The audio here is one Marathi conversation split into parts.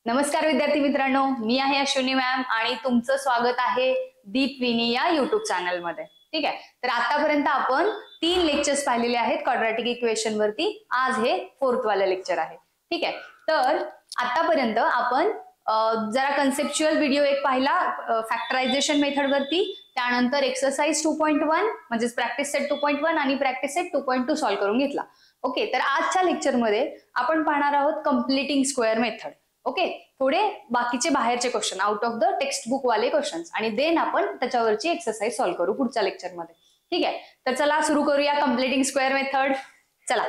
नमस्कार विद्यार्थी मित्रांनो, मी आहे अश्विनी मॅम आणि तुमचं स्वागत आहे दीपविनी या युट्यूब चॅनल मध्ये. ठीक आहे, तर आतापर्यंत आपण 3 लेक्चर्स पाहिलेले आहेत क्वाड्रॅटिक इक्वेशन वरती. आज हे 4th वाला लेक्चर आहे. ठीक आहे, तर आतापर्यंत आपण जरा कन्सेप्च्युअल व्हिडिओ एक पाहिला फॅक्टरायझेशन मेथड वरती, त्यानंतर एक्सरसाइज 2.1 म्हणजे प्रॅक्टिस सेट 2.1 आणि प्रॅक्टिस सेट 2.2 सॉल्व्ह करून घेतला. ओके, तर आजच्या लेक्चर मध्ये आपण पाहणार आहोत कंप्लीटिंग स्क्वेअर मेथड. ओके, थोडे बाकीचे बाहेरचे question out of the text book वाले क्वेश्चन्स आणि देन आपण त्याच्यावरची एक्सरसाइज सॉल्व्ह करू पुढच्या लेक्चर मध्ये. ठीक आहे, तर चला सुरू करूया कंप्लीटिंग स्क्वेअर मेथड. चला,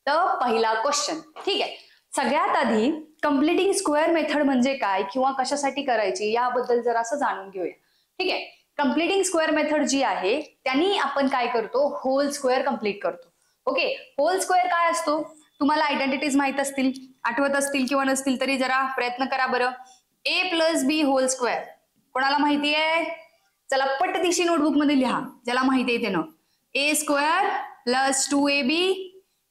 तर पहिला क्वेश्चन. ठीक आहे, सगळ्यात आधी कंप्लीटिंग स्क्वेअर मेथड म्हणजे काय किंवा कशासाठी करायची याबद्दल जरासं जाणून घेऊया. ठीक आहे, कंप्लीटिंग स्क्वेअर मेथड जी आहे त्यांनी आपण काय करतो, होल स्क्वेअर कंप्लीट करतो. ओके, होल स्क्वेअर काय असतो तुम्हाला आयडेंटिटीज माहित असतील, आठवत असतील किंवा नसतील तरी जरा प्रयत्न करा बरं. ए प्लस बी होल स्क्वेअर कोणाला माहिती आहे? चला पटदिशी नोटबुक मध्ये लिहा ज्याला माहिती आहे त्यानं. ए स्क्वेअर प्लस 2ab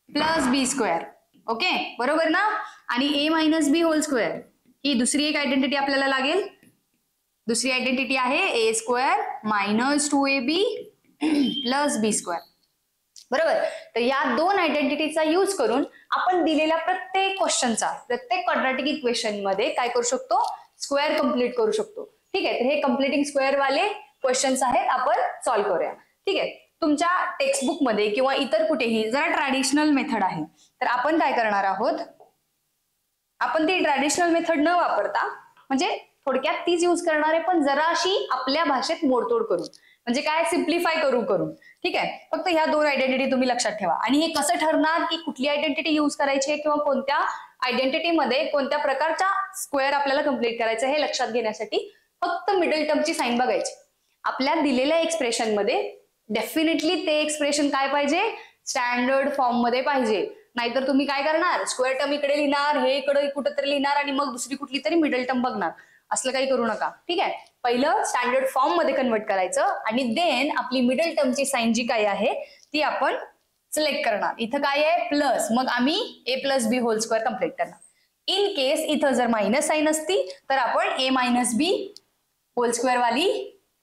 प्लस बी स्क्वेअर. ओके, बरोबर ना. आणि ए मायनस बी होल स्क्वेअर ही दुसरी एक आयडेंटिटी आपल्याला लागेल. दुसरी आयडेंटिटी आहे ए स्क्वेअर मायनस 2ab प्लस बी स्क्वेअर. बरोबर, तर या दोन आयडेंटिटीचा यूज करून आपण दिलेल्या प्रत्येक क्वेश्चनचा, प्रत्येक क्वाड्रॅटिक इक्वेशन मध्ये काय करू शकतो, स्क्वेअर कंप्लीट करू शकतो. ठीक आहे, तर हे कंप्लीटिंग स्क्वेअर वाले क्वेश्चन्स आहेत, आपण सॉल्व्ह करूया. ठीक आहे, तुमच्या टेक्स्टबुक मध्ये किंवा इतर कुठेही जरा ट्रॅडिशनल मेथड आहे, तर आपण काय करणार आहोत, आपण ती ट्रॅडिशनल मेथड न वापरता म्हणजे थोडक्यात तीच यूज करणार आहे, पण जराशी आपल्या भाषेत मोडतोड करून, म्हणजे काय सिम्प्लिफाय करून. ठीक आहे, फक्त ह्या दोन आयडेंटिटी तुम्ही लक्षात ठेवा. आणि हे कसं ठरणार की कुठली आयडेंटिटी यूज करायची आहे किंवा कोणत्या आयडेंटिटी मध्ये कोणत्या प्रकारचा स्क्वेअर आपल्याला कंप्लीट करायचं हे लक्षात घेण्यासाठी फक्त मिडल टर्मची साइन बघायची. आपल्या दिलेल्या एक्सप्रेशन मध्ये डेफिनेटली ते एक्सप्रेशन काय पाहिजे, स्टँडर्ड फॉर्म मध्ये पाहिजे. नाहीतर तुम्ही काय करणार, स्क्वेअर टर्म इकडे लिहिणार, हे इकडे कुठेतरी लिहिणार आणि मग दुसरी कुठली तरी मिडल टर्म बघणार. असलं काही करू नका. ठीक आहे, पहिलं स्टँडर्ड फॉर्म मध्ये कन्वर्ट करायचं आणि देन आपली मिडल टर्मची साइन जी काय आहे ती आपण सिलेक्ट करणार. इथं काय आहे प्लस, मग आम्ही ए प्लस बी होल स्क्वेअर कंप्लीट करणार. इन केस इथं जर मायनस साइन असती तर आपण ए मायनस बी होल स्क्वेअर वाली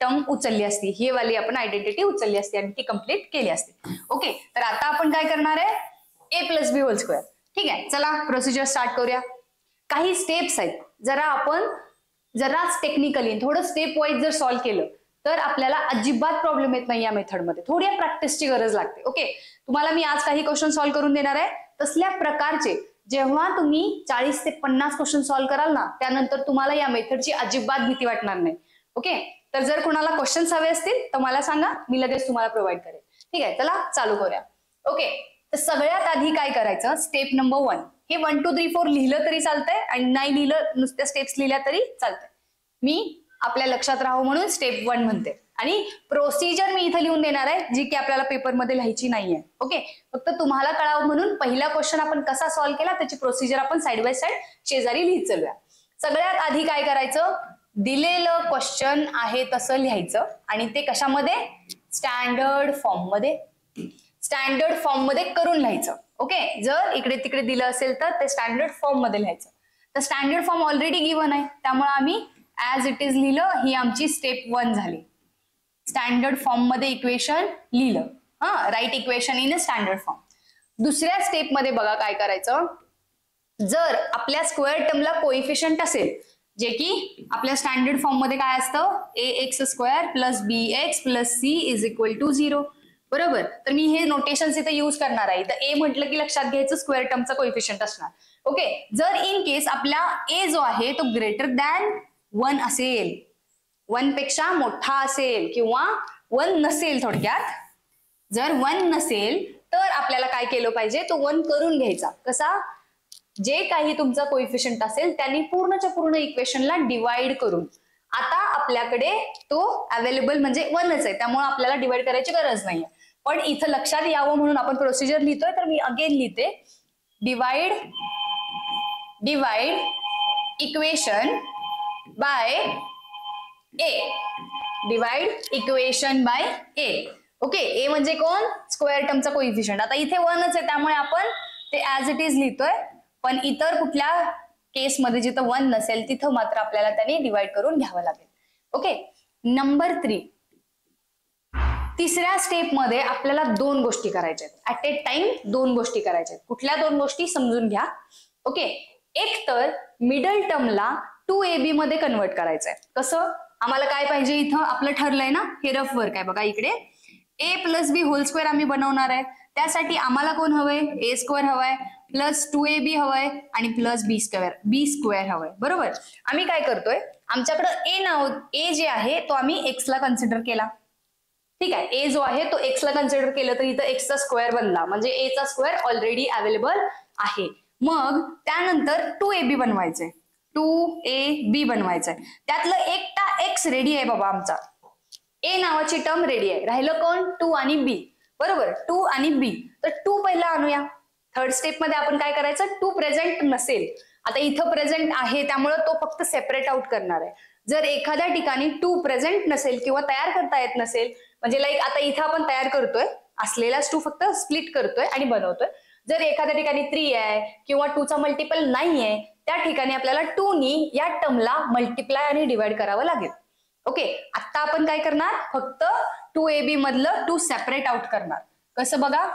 टर्म उचलली असती, ही वाली आपण आयडेंटिटी उचलली असती आणि ती कंप्लीट केली असती. ओके, तर आता आपण काय करणार आहे, ए प्लस बी होल स्क्वेअर. ठीक आहे, चला प्रोसिजर स्टार्ट करूया. काही स्टेप्स आहेत, जरा आपण जराच टेक्निकली थोडं स्टेप वाईज जर सॉल्व्ह केलं तर आपल्याला अजिबात प्रॉब्लेम येत नाही या मेथडमध्ये. थोडी प्रॅक्टिसची गरज लागते. ओके, तुम्हाला मी आज काही क्वेश्चन सॉल्व्ह करून देणार आहे, तसल्या प्रकारचे जेव्हा तुम्ही 40 ते 50 क्वेश्चन सॉल्व्ह कराल ना, त्यानंतर तुम्हाला या मेथडची अजिबात भीती वाटणार नाही. ओके, तर जर कोणाला क्वेश्चन्स हवे असतील तर मला सांगा, मी लगेच तुम्हाला प्रोव्हाइड करेन. ठीक आहे, चला चालू करूया. ओके, तर सगळ्यात आधी काय करायचं, स्टेप नंबर 1, हे 1 2 3 4 लिहिलं तरी चालतंय आणि नाही लिहिलं नुसत्या स्टेप्स लिहिल्या तरी चालतंय. मी आपल्या लक्षात राहावं म्हणून स्टेप 1 म्हणते आणि प्रोसिजर मी इथं लिहून देणार आहे जी की आपल्याला पेपरमध्ये लिहायची नाहीये. ओके, फक्त तुम्हाला कळावं म्हणून पहिला क्वेश्चन आपण कसा सॉल्व्ह केला त्याची प्रोसिजर आपण साइड बाय साइड शेजारी लिहित चालूया. सगळ्यात आधी काय करायचं, दिलेलं क्वेश्चन आहे तसं लिहायचं आणि ते कशामध्ये, स्टँडर्ड फॉर्म मध्ये, स्टँडर्ड फॉर्म मध्ये करून लिहायचं. ओके, जर इकडे तिकडे दिलं असेल तर ते स्टँडर्ड फॉर्म मध्ये लिहायचं. तर स्टँडर्ड फॉर्म ऑलरेडी गिव्हन आहे त्यामुळे आम्ही ऍज इट इज लिहिलं, ही आमची स्टेप 1 झाली. स्टँडर्ड फॉर्म मध्ये इक्वेशन लिहिलं, write equation in a standard form. दुसऱ्या स्टेप मध्ये बघा काय करायचं, जर आपल्या स्क्वेअर टर्मला कोइफिशियंट असेल जे की आपल्या स्टँडर्ड फॉर्म मध्ये काय असतं, a x square plus b x plus c is equal to 0. बरोबर, तर मी हे नोटेशन इथे यूज करणार आहे. तर ए म्हटलं की लक्षात घ्यायचं स्क्वेअर टर्मचा कोइफिशियंट असणार. ओके, जर इन केस आपला ए जो आहे तो ग्रेटर दॅन 1 असेल, 1 पेक्षा मोठा असेल किंवा 1 नसेल, थोडक्यात जर 1 नसेल तर आपल्याला काय केलं पाहिजे, तो 1 करून घ्यायचा. कसा, जे काही तुमचा कोइफिशियंट असेल त्यांनी पूर्णच्या पूर्ण इक्वेशनला डिवाइड करून. आता आपल्याकडे तो अवेलेबल म्हणजे 1च आहे त्यामुळे आपल्याला डिवाइड करायची गरज नाहीये. पण इथं लक्षात यावं म्हणून आपण प्रोसिजर लिहितोय, तर मी अगेन लिहिते, divide equation by a, divide equation by a. Okay, a म्हणजे कोण, स्क्वेअर टर्मचा कोइफिशियंट. आता इथे 1च आहे त्यामुळे आपण ते ऍज इट इज लिहितोय, पण इतर कुठल्या केसमध्ये जिथं 1 नसेल तिथं मात्र आपल्याला त्याने डिवाइड करून घ्यावं लागेल. ओके. नंबर 3, तिसऱ्या स्टेप मध्ये आपल्याला 2 गोष्टी करायच्या आहेत. ऍट ए टाइम 2 गोष्टी करायच्या आहेत. कुठल्या 2 गोष्टी समजून घ्या. ओके. एक तर मिडल टर्मला 2ab मध्ये कन्वर्ट करायचंय. कसं? आम्हाला काय पाहिजे, इथं आपलं ठरलंय ना, हे रफ वर्क आहे बघा, इकडे a + b होल स्क्वेअर आम्ही बनवणार आहे. त्यासाठी आम्हाला कोण हवंय, a स्क्वेअर हवाय प्लस 2ab हवंय आणि प्लस b स्क्वेअर हवंय. बरोबर. आम्ही काय करतोय, आमच्याकडे a जे आहे तो आम्ही x ला कन्सिडर केला. ठीक आहे. a जो आहे तो x ला कन्सिडर केलं तर इथं x चा स्क्वेअर बनला, म्हणजे a चा स्क्वेअर ऑलरेडी अवेलेबल आहे. मग त्यानंतर 2ab बनवायचंय, 2ab बनवायचंय. त्यातलं एकटा x रेडी आहे बाबा आमचा, a नावाची टर्म रेडी आहे. राहिलं कोण, 2 आणि b. बरोबर. 2 आणि b. तर 2 पहिला आणूया. थर्ड स्टेप मध्ये आपण काय करायचं, 2 प्रेझेंट नसेल, आता इथं प्रेझेंट आहे त्यामुळे तो फक्त सेपरेट आउट करणार आहे. जर एखाद्या ठिकाणी 2 प्रेझेंट नसेल किंवा तयार करता येत नसेल, म्हणजे लाईक आता इथं आपण तयार करतोय, असलेलाच 2 फक्त स्प्लिट करतोय आणि बनवतोय. जर एखाद्या ठिकाणी 3 आहे किंवा 2 चा मल्टिपल नाही आहे, त्या ठिकाणी आपल्याला 2 नी या टर्मला मल्टिप्लाय आणि डिवाइड करावं लागेल. ओके. आता आपण काय करणार, फक्त 2ab मधलं 2 सेपरेट आउट करणार. कसं बघा,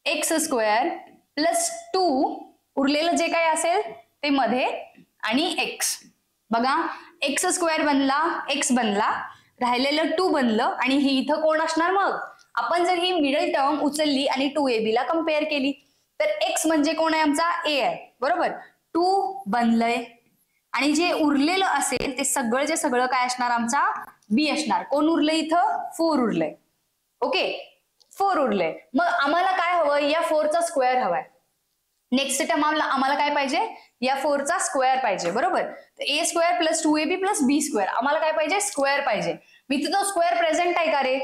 x स्क्वेअर प्लस 2 उरलेलं जे काही असेल ते मध्ये आणि x. बघा, x स्क्वेअर बनला, x बनला, राहिलेलं 2 बनलं आणि ही इथं कोण असणार. मग आपण जर ही मिडल टर्म उचलली आणि 2ab ला कम्पेअर केली तर x म्हणजे कोण आहे, आमचा a आहे. बरोबर. 2 बनलंय आणि जे उरलेलं असेल ते सगळं काय असणार, आमचा b असणार. कोण उरलंय इथं, 4 उरलंय. ओके. 4 उरलंय. मग आम्हाला काय हवं, या 4 चा स्क्वेअर हवाय. नेक्स्ट टर्म आम्हाला काय पाहिजे, या 4 चा स्क्वेअर पाहिजे. बरोबर. a square plus 2ab plus b square, आम्हाला काय पाहिजे, स्क्वेअर पाहिजे. मी तिथं स्क्वेअर प्रेझेंट आहे का रे,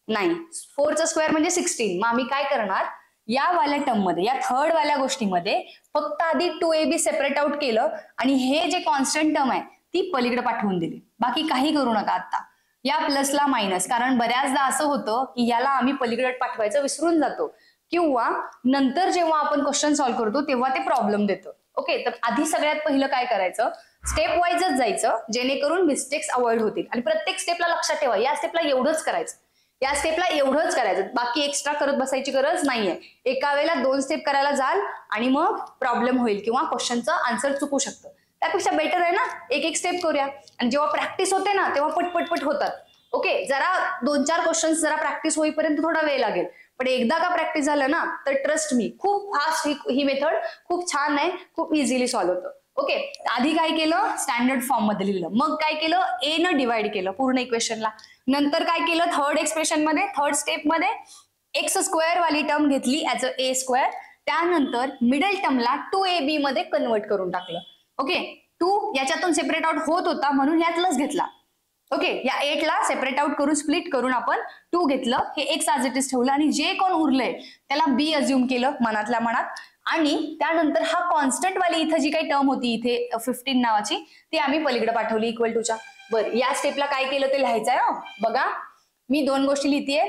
नाही. 4 चा स्क्वेअर म्हणजे 16. मग आम्ही काय करणार, या वाल्या टर्म मध्ये, या थर्ड वाल्या गोष्टीमध्ये फक्त आधी 2ab सेपरेट आउट केलं आणि हे जे कॉन्स्टंट टर्म आहे ती पलीकडे पाठवून दिली. बाकी काही करू नका आता. या प्लसला मायनस, कारण बऱ्याचदा असं होतं की याला आम्ही पलीकडे पाठवायचं विसरून जातो किंवा नंतर जेव्हा आपण क्वेश्चन सॉल्व्ह करतो तेव्हा ते प्रॉब्लेम देतं. ओके. तर आधी सगळ्यात पहिलं काय करायचं, स्टेप वाईजच जायचं, जेणेकरून मिस्टेक्स अवॉइड होतील. आणि प्रत्येक स्टेपला लक्षात ठेवा, या स्टेपला एवढंच करायचं, या स्टेपला एवढंच करायचं, बाकी एक्स्ट्रा करत बसायची गरज नाहीये. एका वेळेला 2 स्टेप करायला जाल आणि मग प्रॉब्लेम होईल किंवा क्वेश्चनचं आन्सर चुकू शकतं. त्यापेक्षा बेटर आहे ना, एक स्टेप करूया. आणि जेव्हा प्रॅक्टिस होते ना तेव्हा पटपट होतात. ओके. जरा 2-4 क्वेश्चन्स जरा प्रॅक्टिस होईपर्यंत थोडा वेळ लागेल, पण एकदा का प्रॅक्टिस झालं ना तर ट्रस्ट मी, खूप फास्ट ही मेथड खूप छान आहे, खूप इझिली सॉल्व्ह होतं. ओके. आधी काय केलं, स्टँडर्ड फॉर्म मध्ये लिहिलं, मग काय केलं, a न डिवाइड केलं पूर्ण इक्वेशनला. नंतर काय केलं, थर्ड एक्सप्रेशन मध्ये, थर्ड स्टेप मध्ये x स्क्वेअर वाली टर्म घेतली ऍज अ a स्क्वेअर. त्यानंतर मिडल टर्मला 2ab मध्ये कन्वर्ट करून टाकलं. ओके. 2 याच्यातून सेपरेट आउट होत होता म्हणून यातलंच घेतला. ओके. या 8 ला सेपरेट आउट करून स्प्लिट करून आपण 2 घेतलं, हे x ऍज इट इज ठेवलं आणि जे कोण उरलंय त्याला b अज्युम केलं मनातल्या मनात. आणि त्यानंतर हा कॉन्स्टंट वाली इथं जी काही टर्म होती इथे 15 नावाची, ती आम्ही पलीकडे पाठवली इक्वल टूच्या. बरं, या स्टेपला काय केलं ते लिहायचंय. बघा, मी 2 गोष्टी लिहितेय.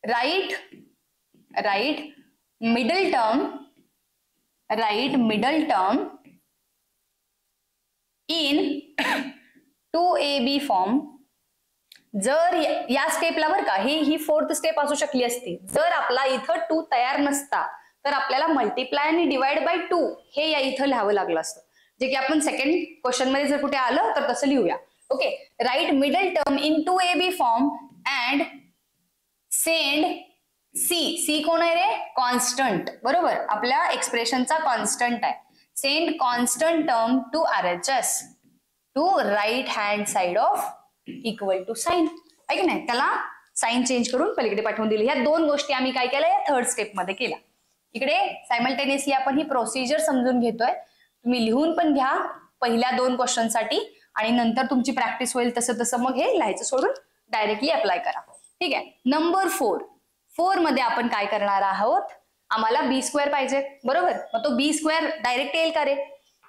Write middle term in 2ab form. जर या स्टेपला बरं का, ही 4th स्टेप असू शकली असती, जर आपला इथं 2 तयार नसता तर आपल्याला मल्टिप्लाय आणि डिवाइड बाय 2 हे या इथं लिहावं लागलं असतं, जे की आपण सेकंड क्वेश्चन मध्ये जर कुठे आलं तर तसं लिहूया. Okay. Write middle term in 2ab form and send C कोण आहे रे, कॉन्स्टंट. बरोबर. आपल्या एक्सप्रेशनचा कॉन्स्टंट आहे. Send constant term to RHS to right hand side of equal to sign. आहे की नाही, त्याला साइन चेंज करून पलीकडे पाठवून दिली. ह्या 2 गोष्टी आम्ही काय केलं, या थर्ड स्टेप मध्ये केल्या. इकडे सायमल्टेनियसली आपण ही प्रोसिजर समजून घेतोय. तुम्ही लिहून पण घ्या पहिल्या 2 क्वेश्चन साठी आणि नंतर तुमची प्रॅक्टिस होईल तसं मग हे लिहायचं सोडून डायरेक्टली अप्लाय करा. ठीक आहे. नंबर 4 मध्ये आपण काय करणार आहोत, आम्हाला b स्क्वेअर पाहिजे. बरोबर. मग तो b स्क्वेअर डायरेक्ट येईल का रे,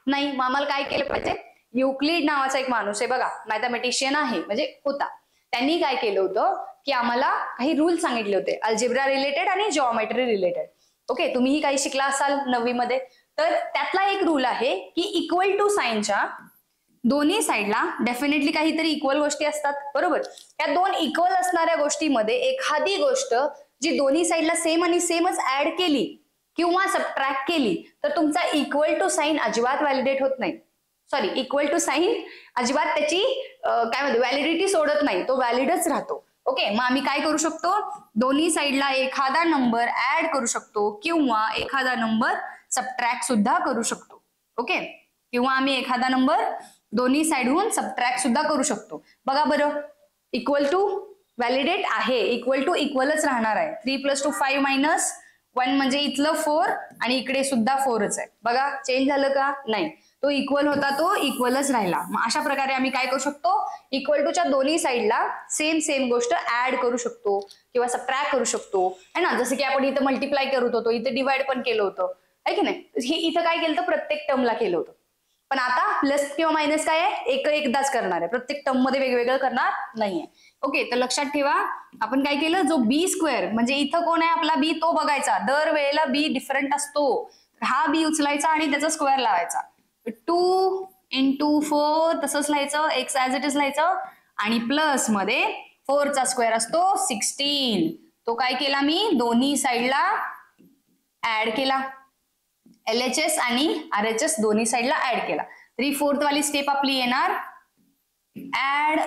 नाही. मग आम्हाला काय केलं पाहिजे, युक्लिड नावाचा एक माणूस आहे बघा, मॅथमॅटिशियन आहे म्हणजे होता, त्यांनी काय केलं होतं की आम्हाला काही रूल सांगितले होते अल्जेब्रा रिलेटेड आणि जिओमेट्री रिलेटेड. ओके, तुम्हीही काही शिकला असाल 9वी मध्ये. तर त्यातला एक रूल आहे की इक्वल टू साइनच्या दोन्ही साईडला डेफिनेटली काहीतरी इक्वल गोष्टी असतात, बरोबर. या दोन इक्वल असणाऱ्या गोष्टीमध्ये एखादी गोष्ट जी दोन्ही साईडला सेम आणि सेमच ऍड केली किंवा सबट्रॅक्ट केली तर तुमचा इक्वल टू साइन अजिबात व्हॅलिडेट होत नाही. सॉरी, इक्वल टू साइन अजिबात त्याची काय म्हणतो व्हॅलिडिटी सोडत नाही, तो व्हॅलिडच राहतो. ओके, मग आम्ही काय करू शकतो, दोन्ही साईडला एखादा नंबर ऍड करू शकतो किंवा एखादा नंबर सबट्रॅक्ट सुद्धा करू शकतो. ओके, किंवा आम्ही एखादा नंबर दोन्ही साईडहून सबट्रॅक्ट सुद्धा करू शकतो. बघा बरं, इक्वल टू व्हॅलिडेट आहे, इक्वल टू इक्वलच राहणार आहे. 3 + 2 5 - 1 म्हणजे इथलं 4 आणि इकडे सुद्धा 4च आहे. बघा चेंज झालं का? नाही, तो इक्वल होता तो इक्वलच राहिला. मग अशा प्रकारे आम्ही काय करू शकतो, इक्वल टूच्या दोन्ही साईडला सेम गोष्ट ऍड करू शकतो किंवा सबट्रॅक्ट करू शकतो, है ना. जसं की आपण इथं मल्टिप्लाय करत होतो, इथे डिवाइड पण केलं होतं, आहे की नाही. हे इथं काय केलं, प्रत्येक टर्मला केलं होतं. पण आता प्लस किंवा मायनस काय आहे, एकदाच करणार आहे, प्रत्येक टर्म मध्ये वेगवेगळं करणार नाहीये. ओके, तर लक्षात ठेवा, आपण काय केलं, जो बी स्क्वेअर म्हणजे इथं कोण आहे आपला बी, तो बघायचा. दर वेळेला बी डिफरंट असतो, हा बी उचलायचा आणि त्याचा स्क्वेअर लावायचा. 2 × 4 तसंच लिहायचं, एक्स ऍज इट इज लिहायचं आणि प्लस मध्ये 4 चा स्क्वेअर असतो 16. तो काय केला मी, दोन्ही साईडला ऍड केला, LHS आणि RHS दोन्ही साईडला ऍड केला. 3/4 वाली स्टेप आपली येणार, add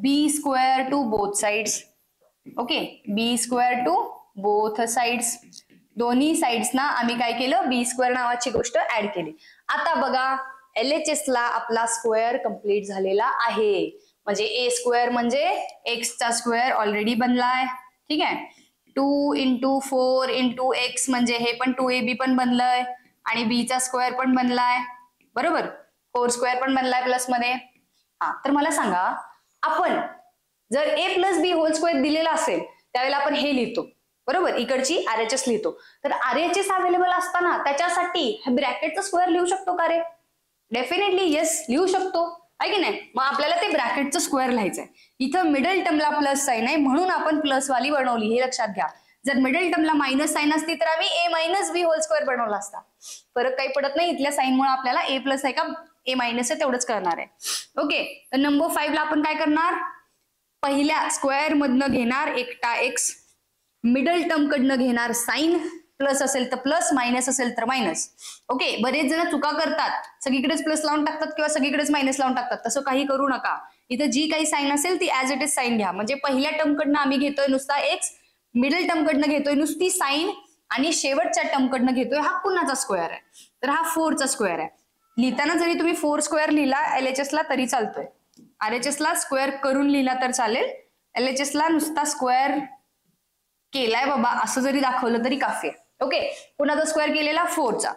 b square to both sides. Okay, b square to both sides, दोन्ही साइड्स ना आम्ही काय केलं, बी स्क्वेअर नावाची गोष्ट ऍड केली. आता बघा, LHS ला आपला स्क्वेअर कंप्लीट झालेला आहे. म्हणजे ए स्क्वेअर म्हणजे एक्सचा स्क्वेअर ऑलरेडी बनलाय, ठीक आहे. 2 × 4 × x म्हणजे हे पण 2ab पण बनलंय आणि b चा स्क्वेअर पण बनलाय, बरोबर. 4 स्क्वेअर पण बनलाय प्लस मध्ये. हा, तर मला सांगा, आपण जर a + b होल स्क्वेअर दिलेला असेल त्यावेळेला आपण हे लिहितो, बरोबर, इकडची RHS लिहितो. तर RHS अवेलेबल असताना त्याच्यासाठी ब्रॅकेटचा स्क्वेअर लिहू शकतो का रे? डेफिनेटली येस, लिहू शकतो, आहे की नाही. मग आपल्याला ते ब्रॅकेटचं स्क्वेअर लिहायचंय. इथं मिडल टर्मला प्लस साईन आहे म्हणून आपण प्लस वाली बनवली, हे लक्षात घ्या. जर मिडल टर्मला मायनस साईन असती तर आम्ही a - b होल स्क्वेअर बनवला असता. फरक काही पडत नाही, इथल्या साईनमुळे आपल्याला a+ आहे का a- आहे तेवढंच करणार आहे. ओके, तर नंबर 5 ला आपण काय करणार, पहिल्या स्क्वेअर मधनं घेणार एकटा एक्स, मिडल टर्म कडनं घेणार साईन, प्लस असेल तर प्लस, मायनस असेल तर मायनस. ओके, बरेच जण चुका करतात, सगळीकडेच प्लस लावून टाकतात किंवा सगळीकडेच मायनस लावून टाकतात. तसं काही करू नका. इथं जी काही साईन असेल ती ऍज इट इज साईन घ्या. म्हणजे पहिल्या टर्म कडनं आम्ही घेतोय नुसता एक्स, मिडल टर्म कडनं घेतोय नुसती साईन आणि शेवटच्या टर्म कडनं घेतोय हा कुणाचा स्क्वेअर आहे, तर हा 4 चा स्क्वेअर आहे. लिहिताना जरी तुम्ही 4 स्क्वेअर लिहिला LHS ला तरी चालतोय, RHS ला स्क्वेअर करून लिहिला तर चालेल, LHS ला नुसता स्क्वेअर केलाय बाबा असं जरी दाखवलं तरी काफी आहे. ओके, कुणाचा स्क्वेअर केलेला 4 चा,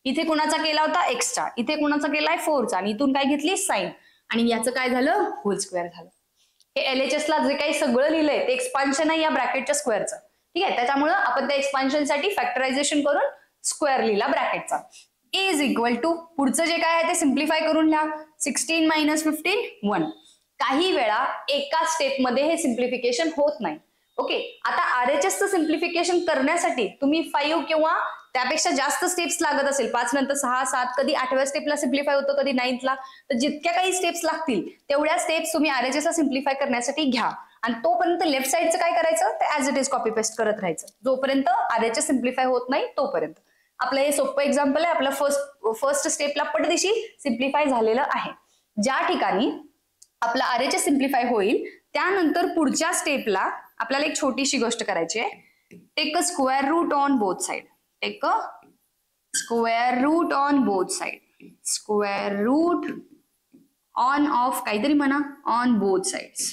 इथे कुणाचा केला होता एक्सचा, इथे कुणाचा केलाय 4 चा आणि इथून काय घेतली साईन आणि याचं काय झालं, होल स्क्वेअर झालं. हे LHS ला जे काही सगळं लिहिलंय ते एक्सपान्शन आहे या ब्रॅकेटच्या स्क्वेअरचं, ठीक आहे. त्याच्यामुळे आपण त्या एक्सपान्शन साठी फॅक्टरायझेशन करून स्क्वेअर लिहिला ब्रॅकेटचा. इज इक्वल टू, पुढचं जे काय आहे ते सिम्प्लिफाय करून लिहा. 16 - 15 1. काही वेळा एका स्टेप मध्ये हे सिम्प्लिफिकेशन होत नाही. ओके, आता RHS सिम्प्लिफिकेशन करण्यासाठी तुम्ही 5 किंवा त्यापेक्षा जास्त स्टेप्स लागत असेल, 5 नंतर 6 7 कधी 8व्या स्टेपला सिम्प्लिफाय होतं, कधी 9thला, तर जितक्या काही स्टेप्स लागतील तेवढ्या स्टेप्स तुम्ही RHS ला सिम्प्लिफाय करण्यासाठी घ्या आणि तोपर्यंत लेफ्ट साइडचं काय करायचं, ते as it is copy paste करत राहायचं जोपर्यंत RHS सिम्प्लिफाय होत नाही तोपर्यंत. आपलं हे सोपं एक्झाम्पल आहे, आपलं फर्स्ट स्टेपला पटदिशी सिम्प्लिफाय झालेलं आहे. ज्या ठिकाणी आपला RHS सिम्प्लिफाय होईल त्यानंतर पुढच्या स्टेपला आपल्याला एक छोटीशी गोष्ट करायची आहे. Take a square root on both side, take a square root on both side, square root on of काहीतरी म्हणा, ऑन बोथ साइड्स,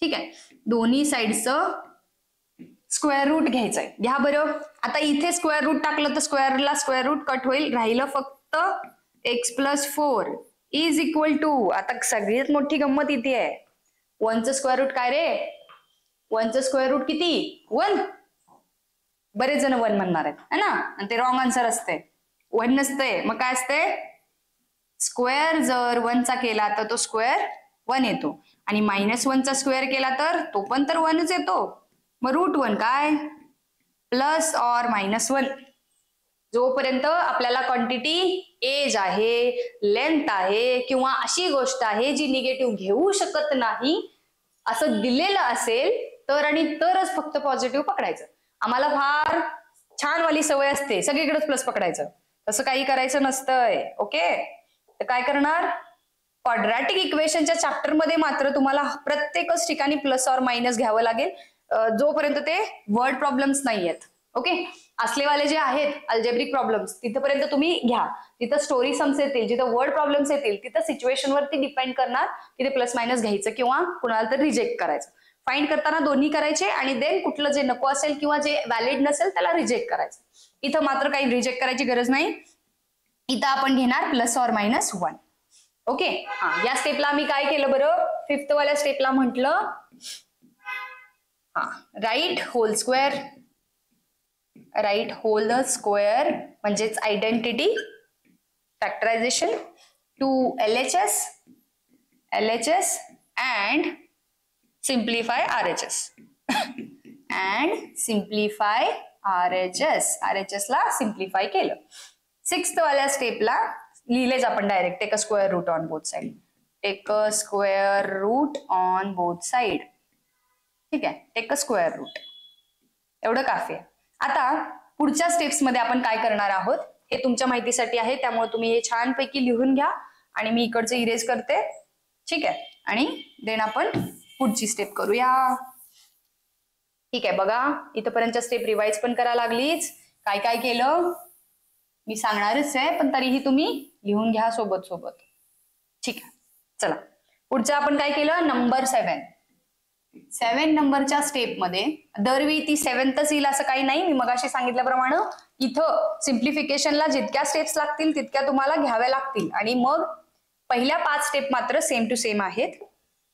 ठीक आहे. दोन्ही साइडचं स्क्वेअर रूट घ्यायचंय. घ्या बरं, आता इथे स्क्वेअर रूट टाकलं तर स्क्वेअरला स्क्वेअर रूट कट होईल, राहिलं फक्त x + 4 इज इक्वल टू, आता सगळ्यात मोठी गंमत इथे आहे, 1चं स्क्वेअर रूट काय रे, 1चं स्क्वेअर रूट किती, 1. बरेच जण 1 म्हणणार आहेत है ना, आणि ते रॉंग आन्सर असते, 1 नसते. मग काय असते, स्क्वेअर जर 1चा केला तर तो स्क्वेअर 1 येतो आणि -1चा स्क्वेअर केला तर तो पण तर 1च येतो. मग √1 काय, प्लस ऑर -1, जोपर्यंत आपल्याला क्वांटिटी एज आहे, लेंथ आहे किंवा अशी गोष्ट आहे जी निगेटिव्ह घेऊ शकत नाही असं दिलेलं असेल तर आणि तरच फक्त पॉझिटिव्ह पकडायचं. आम्हाला फार छान वाली सवय असते सगळीकडेच प्लस पकडायचं, तसं काही करायचं नसतंय. ओके, तर काय करणार, क्वाड्रॅटिक इक्वेशनच्या चॅप्टर मध्ये मात्र तुम्हाला प्रत्येकच ठिकाणी प्लस और मायनस घ्यावं लागेल जोपर्यंत ते वर्ड प्रॉब्लेम्स नाही आहेत. ओके, असलेवाले जे आहेत अल्जेब्रिक प्रॉब्लेम्स तिथपर्यंत तुम्ही घ्या, तिथं स्टोरी सम्स येतील, जिथं वर्ड प्रॉब्लेम्स येतील तिथं सिच्युएशन वरती डिपेंड करणार की ते प्लस मायनस घ्यायचं किंवा कुणाला तर रिजेक्ट करायचं. फाइंड करताना दोन्ही करायचे आणि देन कुठलं जे नको असेल किंवा जे व्हॅलिड नसेल त्याला रिजेक्ट करायचं. इथं मात्र काही रिजेक्ट करायची गरज नाही, इथं आपण घेणार प्लस और मायनस 1. ओके, हा, या स्टेपला आम्ही काय केलं बरं, फिफ्थ वाल्या स्टेपला म्हटलं write whole square, write whole square म्हणजेच identity factorisation to LHS and simplify RHS and simplify RHS ला सिम्प्लिफाय केलं. सिक्स्थ वाल्या स्टेपला लिहिलेच आपण direct take a square root on both side, take a square root on both side. ठीक आहे, टेक अ स्क्वेअर रूट, एवढं काफी आहे. आता पुढच्या स्टेप्स मध्ये आपण काय करणार आहोत हे तुमच्या माहितीसाठी आहे, त्यामुळे तुम्ही हे छानपैकी लिहून घ्या आणि मी इकडचं इरेज करते. ठीक आहे, आणि देन आपण पुढची स्टेप करूया. ठीक आहे, बघा इथपर्यंतच्या स्टेप रिवाइज पण करा लागलीच. काय काय केलं मी सांगणारच आहे, पण तरीही तुम्ही लिहून घ्या सोबत सोबत. ठीक आहे, चला पुढचं आपण काय केलं, नंबर 7 नंबरच्या स्टेप मध्ये दरवेळी ती 7th येईल असं काही नाही. मी मगाशी सांगितल्याप्रमाणे इथं सिम्प्लिफिकेशनला जितक्या स्टेप्स लागतील तितक्या तुम्हाला घ्याव्या लागतील आणि मग पहिल्या 5 स्टेप मात्र सेम टू सेम आहेत.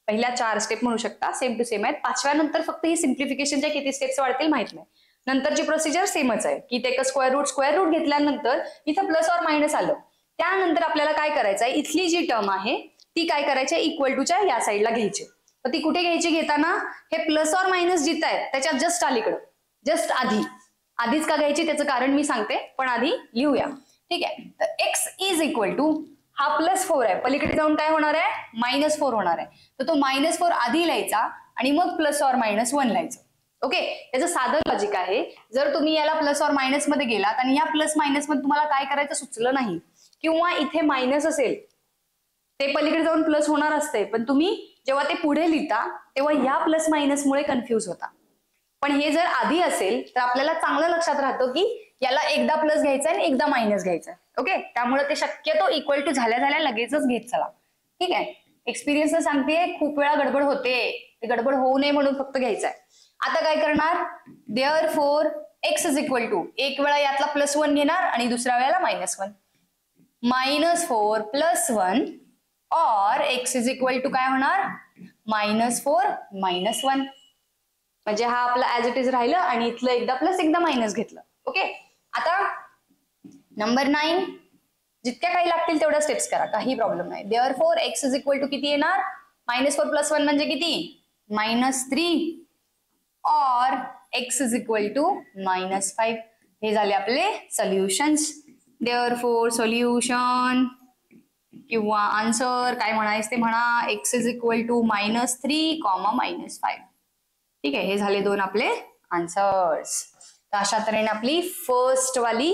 पहिल्या 4 स्टेप म्हणू शकता सेम टू सेम आहेत. 5व्या नंतर फक्त ही सिम्प्लिफिकेशनच्या किती स्टेप्स वाढतील माहित नाही. नंतरची प्रोसिजर सेमच आहे की टेक स्क्वेअर रूट घेतल्यानंतर इथं प्लस और मायनस आलं, त्यानंतर आपल्याला काय करायचंय, इथली जी टर्म आहे ती काय करायची, इक्वल टूच्या या साईडला घ्यायची. तर ती कुठे घ्यायची घेताना, हे प्लस और मायनस जिथं आहे त्याच्या जस्ट अलीकडं, जस्ट आधीच का घ्यायची त्याचं कारण मी सांगते, पण आधी लिहूया. ठीक आहे, तर x इज इक्वल टू हा +4 आहे, पलीकडे जाऊन काय होणार आहे, -4 होणार आहे. तर तो -4 आधी लिहायचा आणि मग प्लस और मायनस 1 लिहायचं. ओके, याचं साधं लॉजिक आहे. जर तुम्ही याला प्लस और मायनस मध्ये गेलात आणि या प्लस मायनस मध्ये तुम्हाला काय करायचं सुचलं नाही किंवा इथे मायनस असेल, ते पलीकडे जाऊन प्लस होणार असते, पण तुम्ही जेव्हा ते पुढे लिहिता तेव्हा या प्लस मायनस मुळे कन्फ्युज होता. पण हे जर आधी असेल तर आपल्याला चांगलं लक्षात राहतं की याला एकदा प्लस घ्यायचं आणि एकदा मायनस घ्यायचं. ओके, त्यामुळे ते शक्यतो इक्वल टू झाल्या लगेचच घेत चला. ठीक आहे, एक्सपिरियन्स सांगते खूप वेळा गडबड होते, ते गडबड होऊ नये म्हणून फक्त घ्यायचंय. आता काय करणार, therefore x is equal to एक वेळा यातला +1 घेणार आणि दुसऱ्या वेळेला -1, -4 + 1 और x इज इक्वल टू काय होणार, -4 -1. म्हणजे हा आपला ऍज इट इज राहिलं आणि इथलं एकदा प्लस एकदा मायनस घेतलं. ओके, आता नंबर 9 जितक्या काही लागतील तेवढ्या स्टेप्स करा, काही प्रॉब्लेम नाही. Therefore x is equal to किती येणार, -4 + 1 म्हणजे किती, -3 और x इज इक्वल टू -5. हे झाले आपले सोल्युशन्स. देअरफॉर सोल्युशन किंवा आन्सर काय म्हणायचं ते म्हणा, x इज इक्वल टू -3, -5. ठीक आहे, हे झाले 2 आपले आन्सर्स. तर अशा तऱ्हेने आपली फर्स्ट वाली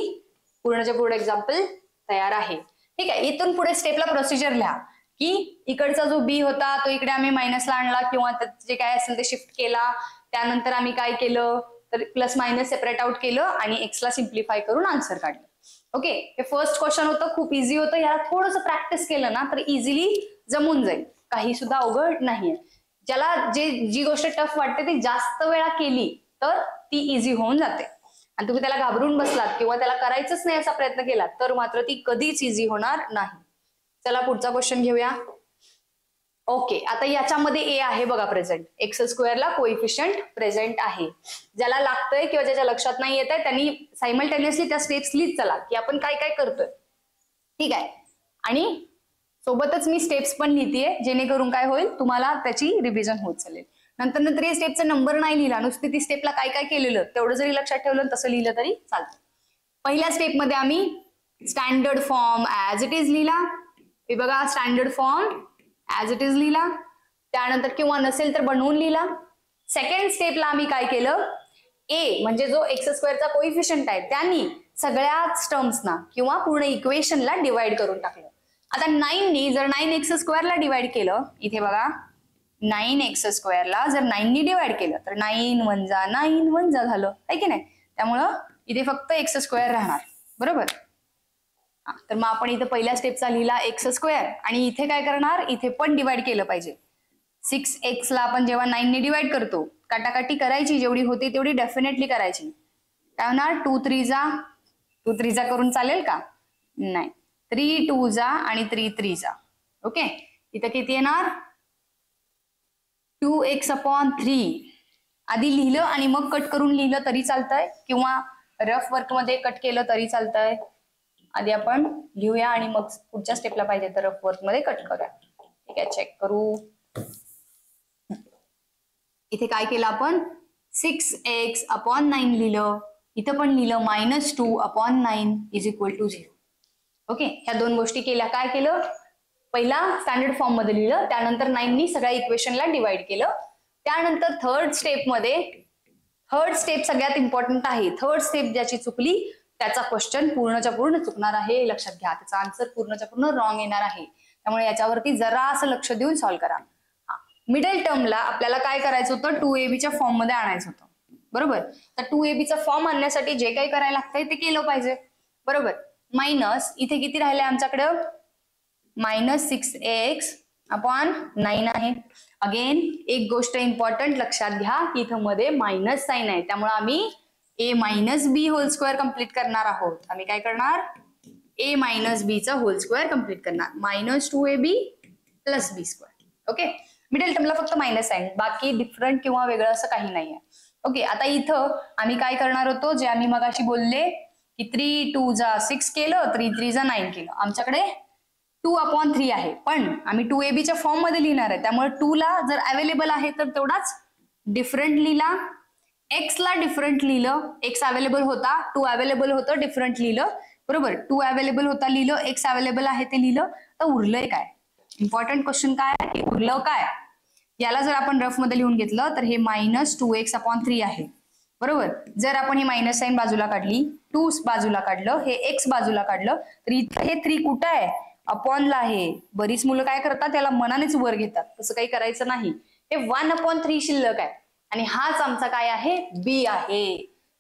पूर्णच्या पूर्ण एक्झाम्पल तयार आहे. ठीक आहे, इथून पुढे स्टेपला प्रोसिजर लिहा की इकडचा जो b होता तो इकडे आम्ही मायनसला आणला किंवा जे काय असेल ते शिफ्ट केला. त्यानंतर आम्ही काय केलं तर प्लस मायनस सेपरेट आउट केलं आणि x ला सिम्प्लिफाय करून आन्सर काढलं. ओके, हे फर्स्ट क्वेश्चन होतं, खूप इझी होतं. याला थोडंसं प्रॅक्टिस केलं ना तर इझिली जमून जाईल, काही सुद्धा अवघड नाहीये. ज्याला जी गोष्ट टफ वाटते ती जास्त वेळा केली तर ती इझी होऊन जाते. आणि तुम्ही त्याला घाबरून बसलात किंवा त्याला करायचंच नाही असा प्रयत्न केला तर मात्र ती कधीच इझी होणार नाही. चला पुढचा क्वेश्चन घेऊया. ओके, आता याच्यामध्ये ए आहे बघा प्रेझेंट, x² ला कोइफिशियंट प्रेझेंट आहे. ज्याला लागतंय किंवा ज्याच्या लक्षात नाही येत आहे त्यांनी सायमल्टेनियसली त्या स्टेप्स लिहित चला की आपण काय काय करतोय. ठीक आहे, आणि सोबतच मी स्टेप्स पण लिहितेय जेणेकरून काय होईल तुम्हाला त्याची रिव्हिजन होत चालेल. नंतर या स्टेपचा नंबर नाही लिहिला, नुसती ती स्टेपला काय काय केलेलं तेवढं जरी लक्षात ठेवलं तसं लिहिलं तरी चालतं. पहिल्या स्टेपमध्ये आम्ही standard form as it is लिहिला, हे बघा standard form as it is लिहिला, त्यानंतर किंवा नसेल तर बनवून लिहिला. सेकंड स्टेपला आम्ही काय केलं, ए म्हणजे जो एक्स स्क्वेअरचा कोइफिशियंट आहे त्यांनी सगळ्याच टर्म्सना किंवा पूर्ण इक्वेशनला डिवाइड करून टाकलं. आता 9नी जर 9x स्क्वेअरला डिवाइड केलं, इथे बघा 9x स्क्वेअरला जर 9नी डिवाइड केलं तर 9 वंजा 9 वंजा झालं आहे की नाही, त्यामुळं इथे फक्त एक्स स्क्वेअर राहणार. बरोबर. तर मग आपण इथे पहिल्या स्टेपचा लिहिला एक्स स्क्वेअर आणि इथे काय करणार, इथे पण डिवाइड केलं पाहिजे. 6x ला आपण जेव्हा 9नी डिवाइड करतो काटाकाटी करायची, जेवढी होती तेवढी डेफिनेटली करायची. काय होणार, 2 3 जा करून चालेल का, नाही 3 2 जा आणि 3 3 जा. ओके, इथं किती येणार 2x/3. आधी लिहिलं आणि मग कट करून लिहिलं तरी चालतंय किंवा रफ वर्क मध्ये कट केलं तरी चालतंय. आधी आपण लिहूया आणि मग पुढच्या स्टेपला पाहिजे तर रफ वर्क मध्ये कट करूया. ठीक आहे, चेक करू. इथे काय केलं आपण 6x/9 लिहिलं, इथं पण लिहिलं -2/9 = 0. ओके, ह्या दोन गोष्टी केल्या. काय केलं, पहिला स्टँडर्ड फॉर्म मध्ये लिहिलं, त्यानंतर 9नी सगळ्या इक्वेशनला डिवाइड केलं. त्यानंतर थर्ड स्टेप सगळ्यात इम्पॉर्टंट आहे. थर्ड स्टेप ज्याची चुकली त्याचा क्वेश्चन पूर्णच्या पूर्ण चुकणार आहे, लक्षात घ्या. त्याचा आन्सर पूर्णच्या पूर्ण रॉंग येणार आहे, त्यामुळे याच्यावरती जरा असं लक्ष देऊन सॉल्व्ह करा. मिडल टर्मला आपल्याला काय करायचं होतं, 2ab फॉर्म मध्ये आणायचं होतं. बरोबर. तर 2ab फॉर्म आणण्यासाठी जे काही करायला लागतंय ते केलं पाहिजे. बरोबर. मायनस इथे किती राहिले आमच्याकडं -6x/9 आहे. अगेन एक गोष्ट इम्पॉर्टंट लक्षात घ्या की इथं मध्ये मायनस साइन आहे, त्यामुळे आम्ही a-b² कम्प्लीट करणार आहोत. आम्ही काय करणार, a-b होल स्क्वेअर कम्प्लीट करणार, -2ab + b². ओके, मिडल टर्मला फक्त मायनस साइन, बाकी डिफरंट किंवा वेगळं असं काही नाहीये. ओके, आता इथं आम्ही काय करणार होतो, जे आम्ही मगाशी बोलले की 3 2 जा 6 केलं, 3 3 जा 9 केलं. आमच्याकडे 2/3 आहे, पण आम्ही 2ab फॉर्म मध्ये लिहिणार आहे, त्यामुळे 2 ला जर अवेलेबल आहे तर तेवढाच डिफरंट लिहिला. x ला डिफरंट लिहिलं, x अवेलेबल होता, 2 अवेलेबल होतं, डिफरंट लिहिलं. बरोबर, 2 अवेलेबल होता लिहिलं, x अवेलेबल आहे ते लिहिलं. तर उरलंय काय, इम्पॉर्टंट क्वेश्चन काय आहे, उरलं काय. याला जर आपण रफ मध्ये लिहून घेतलं तर हे -2x/3 आहे. बरोबर. जर आपण ही मायनस साइन बाजूला काढली, 2 बाजूला काढलं, हे x बाजूला काढलं, तर इथे हे 3 कुठं आहे, अपॉनला आहे. बरीच मुलं काय करतात, त्याला मनानेच वर घेतात, तसं काही करायचं नाही. हे 1/3 शिल्लक आहे आणि हाच आमचा काय आहे, b आहे.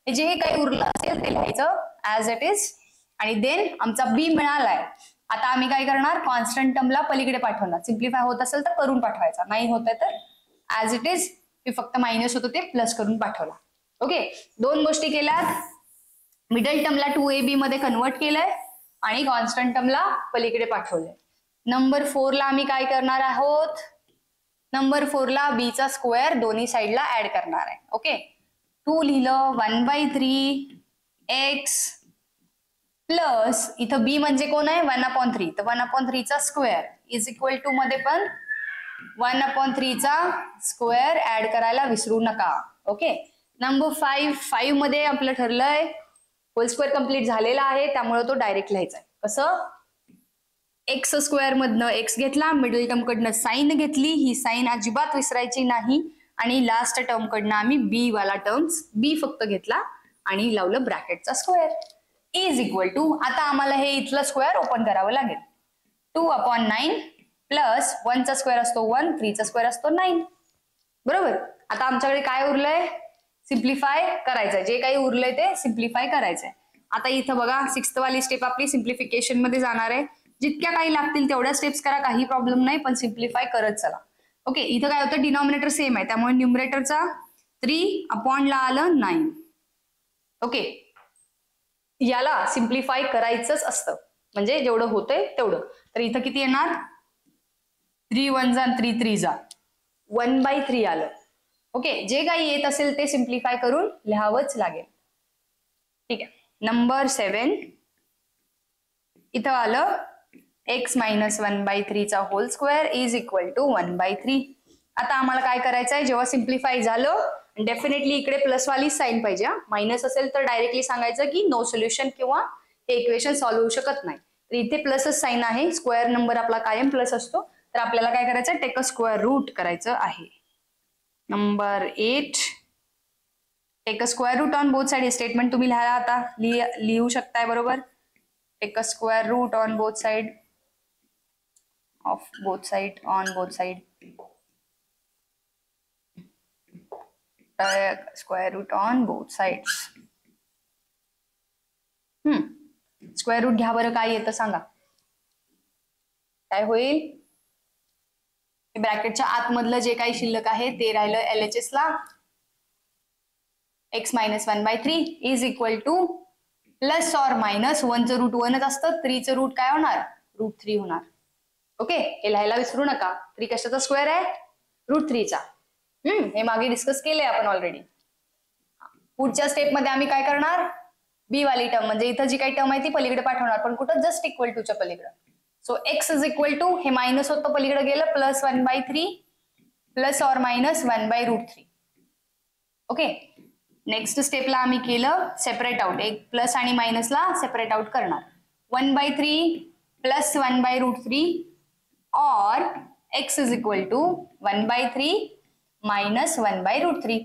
हे जे काही उरलं असेल ते लिहायचं ऍज इट इज आणि देन आमचा b मिळालाय. आता आम्ही काय करणार, कॉन्स्टंट टर्मला पलीकडे पाठवणार. सिम्प्लिफाय होत असेल तर करून पाठवायचा, नाही होत आहे तर ऍज इट इज, फक्त मायनस होतं ते प्लस करून पाठवला. ओके, दोन गोष्टी केल्यात. मिडल टर्मला 2ab मध्ये कन्वर्ट केलंय आणि कॉन्स्टंट टर्मला पलीकडे पाठवलंय. नंबर 4 ला आम्ही काय करणार आहोत, नंबर 4 ला b² दोन्ही साईडला ऍड करणार आहे. ओके, 2 लिहिलं, 1/3x प्लस इथं b म्हणजे कोण आहे, 1/3, तर 1/3² = मध्ये पण 1/3² ऍड करायला विसरू नका. ओके, नंबर 5 मध्ये आपलं ठरलंय होल स्क्वेअर कम्प्लीट झालेला आहे, त्यामुळे तो डायरेक्ट लिहायचा आहे. कसं, x² मधनं x घेतला, मिडल टर्म कडनं साइन घेतली, ही साइन अजिबात विसरायची नाही आणि लास्ट टर्म कडनं आम्ही b वाला टर्म्स b फक्त घेतला आणि लावलं ब्रॅकेटचा स्क्वेअर = आता आम्हाला हे इथलं स्क्वेअर ओपन करावं लागेल. 2/9 प्लस 1चा स्क्वेअर असतो 1, 3चा स्क्वेअर असतो 9. बरोबर. आता आमच्याकडे काय उरलंय, सिम्प्लिफाय करायचंय, जे काही उरलंय ते सिम्प्लिफाय करायचंय. आता इथं बघा 6th वाली स्टेप आपली सिम्प्लिफिकेशन मध्ये जाणार आहे. जितक्या काही लागतील तेवढ्या स्टेप्स करा, काही प्रॉब्लेम नाही, पण सिम्प्लिफाय करत चला. ओके, इथं काय होतं, डिनॉमिनेटर सेम आहे, त्यामुळे न्यूमरेटरचा 3/ला आलं 9. ओके, याला सिम्प्लिफाय करायचंच असतं, म्हणजे जेवढं होतंय तेवढं. तर इथं किती येणार, 3 1 जा 3 3 जा 1/3 आलं. ओके, जे काही येत असेल ते सिम्प्लिफाय करून लिहावंच लागेल. ठीक आहे, नंबर 7 इथं आलं x - 1/3 होल स्क्वेअर = 1/3. आता आम्हाला काय करायचंय, जेव्हा सिम्प्लिफाय झालं डेफिनेटली इकडे प्लस वाली साईन पाहिजे. मायनस असेल तर डायरेक्टली सांगायचं की नो सोल्युशन किंवा हे इक्वेशन सॉल्व्ह होऊ शकत नाही. तर इथे प्लसच साईन आहे. स्क्वेअर नंबर आपला कायम प्लस असतो. तर आपल्याला काय करायचं, टेक अ स्क्वेअर रूट करायचं आहे. Number 8 take a square root on both side. Statement तुम्ही लिहा आता लिहू शकताय बरोबर. Take a square root on both side of both side on both side. Square root on both sides. Square root घ्या बरं, काय येतं सांगा. काय होईल, ब्रॅकेटच्या आतमधलं जे काही शिल्लक आहे ते राहिलं LHS ला. x minus 1/3 is equal to plus or minus 1चं रूट 1च असतं, 3चं रूट काय होणार, √3 होणार. ओके, हे लिहायला विसरू नका. 3 कशाचा स्क्वेअर आहे, √3चा. हे मागे डिस्कस केले आपण ऑलरेडी. पुढच्या स्टेप मध्ये आम्ही काय करणार, बी वाली टर्म म्हणजे इथं जी काही टर्म आहे ती पलीकडे पाठवणार, पण कुठं, जस्ट इक्वल टूच्या पलीकडे. So x is equal to, हे मायनस होतं पलीकडे गेलं, plus 1/3 plus or minus 1/√3. Okay, next स्टेपला आम्ही केलं सेपरेट आउट, एक प्लस आणि मायनसला सेपरेट आउट करणार. 1/3 प्लस 1/√3 और x is equal to 1/3 minus 1/√3.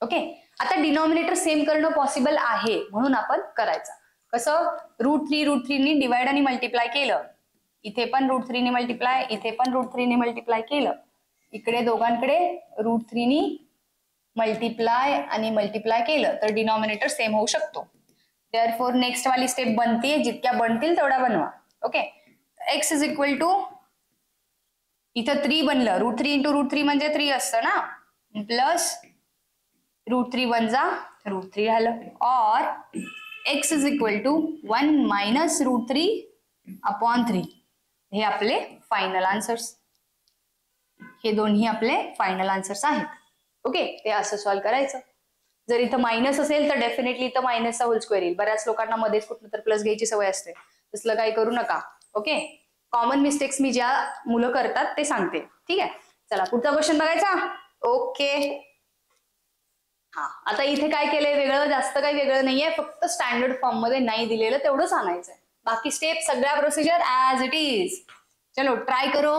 Okay, आता डिनॉमिनेटर सेम करणं पॉसिबल आहे म्हणून आपण करायचं. कसं, √3 नी डिवाइड आणि मल्टिप्लाय केलं, इथे पण √3 नी मल्टिप्लाय, इथे पण √3 नी मल्टिप्लाय केलं, इकडे दोघांकडे √3 नी मल्टिप्लाय आणि मल्टिप्लाय केलं तर डिनॉमिनेटर सेम होऊ शकतो. देअरफॉर नेक्स्ट वाली स्टेप बनते, जितक्या बनतील तेवढा बनवा. Okay, x is equal to, इथं 3 बनलं, √3 इंटू √3 म्हणजे 3 असतं ना, प्लस √3 1 जा √3 झालं, और x is equal to 1 minus √3/3. हे आपले फायनल आन्सर्स, हे दोन्ही आपले फायनल आन्सर्स आहेत. ओके, ते असं सॉल्व्ह करायचं. जर इथं मायनस असेल तर डेफिनेटली इथं मायनसचा होल स्क्वेअर येईल. बऱ्याच लोकांना मध्येच कुठं तर प्लस घ्यायची सवय असते, तसलं काही करू नका. ओके, कॉमन मिस्टेक्स मी ज्या मुलं करतात ते सांगते. ठीक आहे, चला पुढचा क्वेश्चन बघायचा. ओके, हा, आता इथे काय केलंय वेगळं, जास्त काही वेगळं नाहीये, फक्त स्टँडर्ड फॉर्म मध्ये नाही दिलेलं तेवढंच आणायचंय. बाकी स्टेप सगळ्या प्रोसिजर ऍज इट इज. चलो ट्राय करो,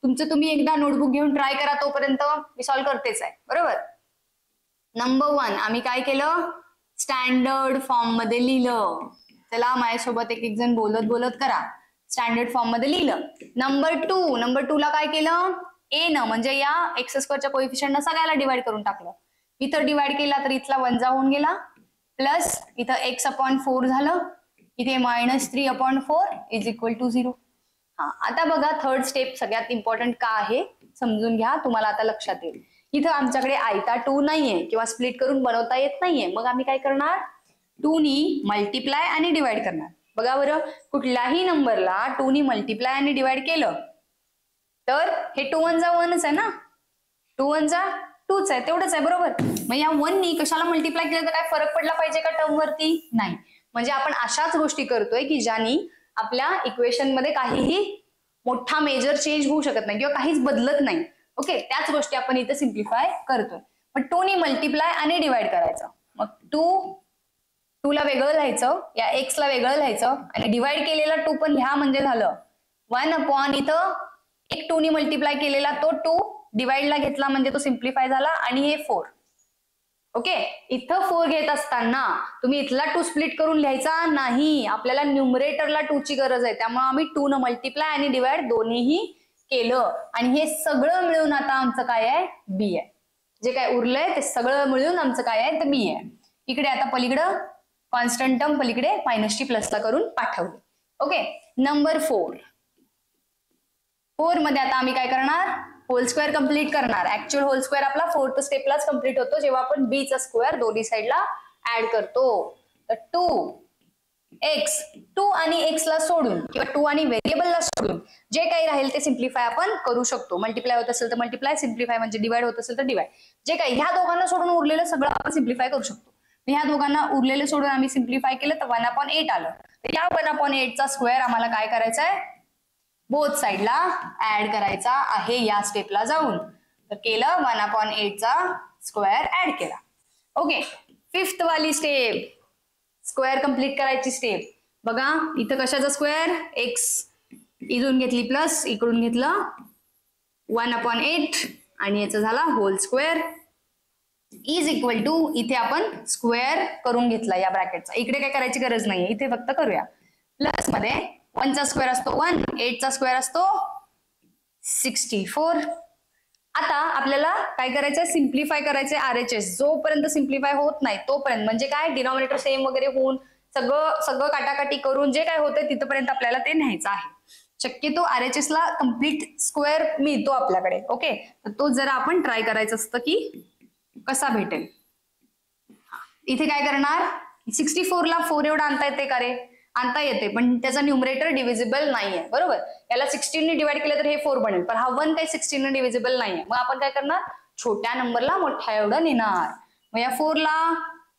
तुमचं तुम्ही एकदा नोटबुक घेऊन ट्राय करा, तोपर्यंत मी सॉल्व्ह करतेच आहे बरोबर. नंबर 1 आम्ही काय केलं, स्टँडर्ड फॉर्म मध्ये लिहिलं. चला माझ्यासोबत एक जण बोलत बोलत करा. स्टँडर्ड फॉर्म मध्ये लिहिलं. नंबर 2 ला काय केलं, a न म्हणजे या x² च्या कोएफिशियंट सगळ्याला डिवाइड करून टाकलं. इथं डिवाइड केला तर इथला 1 होऊन गेला, प्लस इथं x/4 झालं, इथे -3/4 इज इक्वल टू 0. हा, आता बघा थर्ड स्टेप सगळ्यात इम्पॉर्टंट का आहे समजून घ्या, तुम्हाला आता लक्षात येईल. इथं आमच्याकडे आयता 2 नाहीये किंवा स्प्लिट करून बनवता येत नाहीये, मग आम्ही काय करणार, 2 नी मल्टिप्लाय आणि डिवाइड करणार. बघा बरं, कुठल्याही नंबरला 2 नी मल्टिप्लाय आणि डिवाइड केलं तर हे 2 1 जा 1च आहे ना, 2 1 जा 2च आहे, तेवढंच आहे बरोबर. मग या 1 नी कशाला मल्टिप्लाय केलं तर काय फरक पडला पाहिजे का टर्म वरती, नाही. म्हणजे आपण अशाच गोष्टी करतोय की ज्यानी आपल्या इक्वेशन मध्ये काहीही मोठा मेजर चेंज होऊ शकत नाही किंवा काहीच बदलत नाही. ओके, त्याच गोष्टी आपण इथे सिम्प्लिफाय करतोय. मग 2 नी मल्टिप्लाय आणि डिवाइड करायचं, मग 2 ला वेगळं लिहायचं, या x ला वेगळं लिहायचं आणि डिवाइड केलेला 2 पण लिहा म्हणजे झालं 1 इथं एक 2 नी मल्टिप्लाय केलेला तो 2 डिवाइड ला घेतला म्हणजे तो सिम्प्लिफाय झाला आणि हे 4. ओके, इथं 4 घेत असताना तुम्ही इथला 2 स्प्लिट करून लिहायचा नाही, आपल्याला न्यूमरेटरला 2 ची गरज आहे, त्यामुळे आम्ही 2 न मल्टिप्लाय आणि डिवाइड दोन्हीही केलं आणि हे सगळं मिळून आता आमचं काय आहे, बी आहे. जे काय उरलंय ते सगळं मिळून आमचं काय आहे, तर बी आहे. इकडे आता पलीकडं कॉन्स्टंट टर्म पलीकडे मायनसची प्लसला करून पाठवली. ओके, नंबर 4 मध्ये आता आम्ही काय करणार, होल स्क्वेअर कंप्लीट करणार. ऍक्च्युअल होल स्क्वेअर आपला 4th स्टेपलाच कंप्लीट होतो जेव्हा आपण b चा स्क्वेअर दोन्ही साइडला ऍड करतो. तर 2 आणि x ला सोडून किंवा 2 आणि व्हेरिएबलला सोडून जे काही राहील ते सिम्प्लिफाय आपण करू शकतो. मल्टिप्लाय होत असेल तर मल्टिप्लाय, सिम्प्लिफाय म्हणजे डिवाइड होत असेल तर डिवाइड. जे काही ह्या दोघांना सोडून उरलेलं सगळं आपण सिम्प्लिफाय करू शकतो. ह्या दोघांना उरलेलं सोडून आम्ही सिम्प्लिफाय केलं तर 1/8 आलं. तर या 1/8 चा स्क्वेअर आम्हाला काय करायचा आहे, बोथ साइडला ऍड करायचा आहे या स्टेपला जाऊन. तर केलं 1/8 चा स्क्वेअर ऍड केला. ओके, फिफ्थ वाली स्टेप, स्क्वेअर कंप्लीट करायची स्टेप. बघा इथं कशाचा स्क्वेअर, एक्स इथून घेतली प्लस, इकडून घेतलं 1/8 आणि याचा झाला whole square is equal to, इथे आपण स्क्वेअर करून घेतला या ब्रॅकेटचा, इकडे काय करायची गरज नाहीये, इथे फक्त करूया. प्लस मध्ये 1 चा स्क्वेअर असतो 1, 8 चा स्क्वेअर असतो 64. आता आपल्याला काय करायचंय, सिम्प्लिफाय करायचंय RHS. जोपर्यंत सिम्प्लिफाय होत नाही तोपर्यंत, म्हणजे काय डिनॉमिनेटर सेम वगैरे होऊन सगळं काटाकाटी करून जे काय होतंय तिथपर्यंत आपल्याला ते न्यायचं आहे. शक्यतो RHS ला कम्प्लीट स्क्वेअर मिळतो आपल्याकडे. ओके, तर तो जरा आपण ट्राय करायचं असतं की कसा भेटेल. इथे काय करणार, 64 ला 4 एवढा आणता येते का रे, आणता येते, पण त्याचा न्यूमरेटर डिव्हिजिबल नाहीये. बरोबर, याला 16 ने डिवाइड केलं तर हे 4 बनेल, पण हा 1 काही 16 ने डिव्हिजिबल नाहीये. मग आपण काय करणार, छोट्या नंबरला मोठ्या एवढं नेणार. मग या 4 ला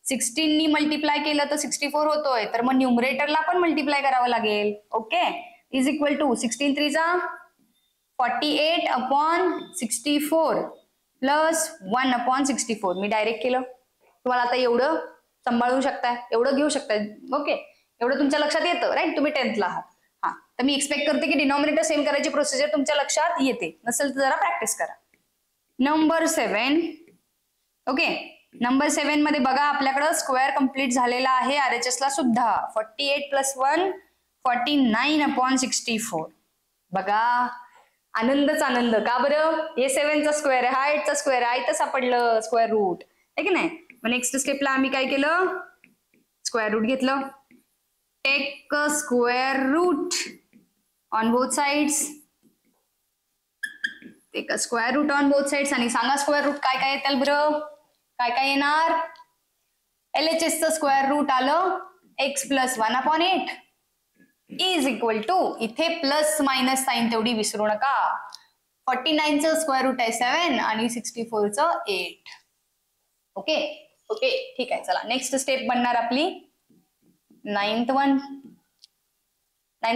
16 नी मल्टिप्लाय केलं तर 64 होतोय, तर मग न्यूमरेटरला पण मल्टिप्लाय करावं लागेल. ओके, इज इक्वल टू 16 3 चा 48/64 प्लस 1/64. मी डायरेक्ट केलं, तुम्हाला आता एवढं सांभाळू शकताय, एवढं घेऊ शकताय. ओके, एवढं तुमच्या लक्षात येतं राईट, तुम्ही 10th आहात. हा, तर मी एक्सपेक्ट करते की डिनॉमिनेटर सेम करायची प्रोसिजर तुमच्या लक्षात येते, नसेल तर जरा प्रॅक्टिस करा. नंबर 7. ओके, नंबर 7 मध्ये बघा आपल्याकडं स्क्वेअर कंप्लीट झालेला आहे RHS ला सुद्धा. 48 + 1 49/64. बघा आनंदच आनंद. का बरं, हे 7 चा स्क्वेअर आहे, हा 8 चा स्क्वेअर आहे, इथं सापडलं स्क्वेअर रूट आहे की नाही. मग नेक्स्ट स्टेपला आम्ही काय केलं, स्क्वेअर रूट घेतलं. Take square root on both sides, take square root on both sides. आणि सांगा स्क्वेअर रूट काय काय येतील बरं, काय काय येणार. LHS चं स्क्वेअर रूट आलं x + 1/8 इज इक्वल टू, इथे प्लस मायनस साइन तेवढी विसरू नका. 49 चं स्क्वेअर रूट आहे 7 आणि 64 चं 8. ओके ओके, ठीक आहे. चला नेक्स्ट स्टेप बनणार आपली 9th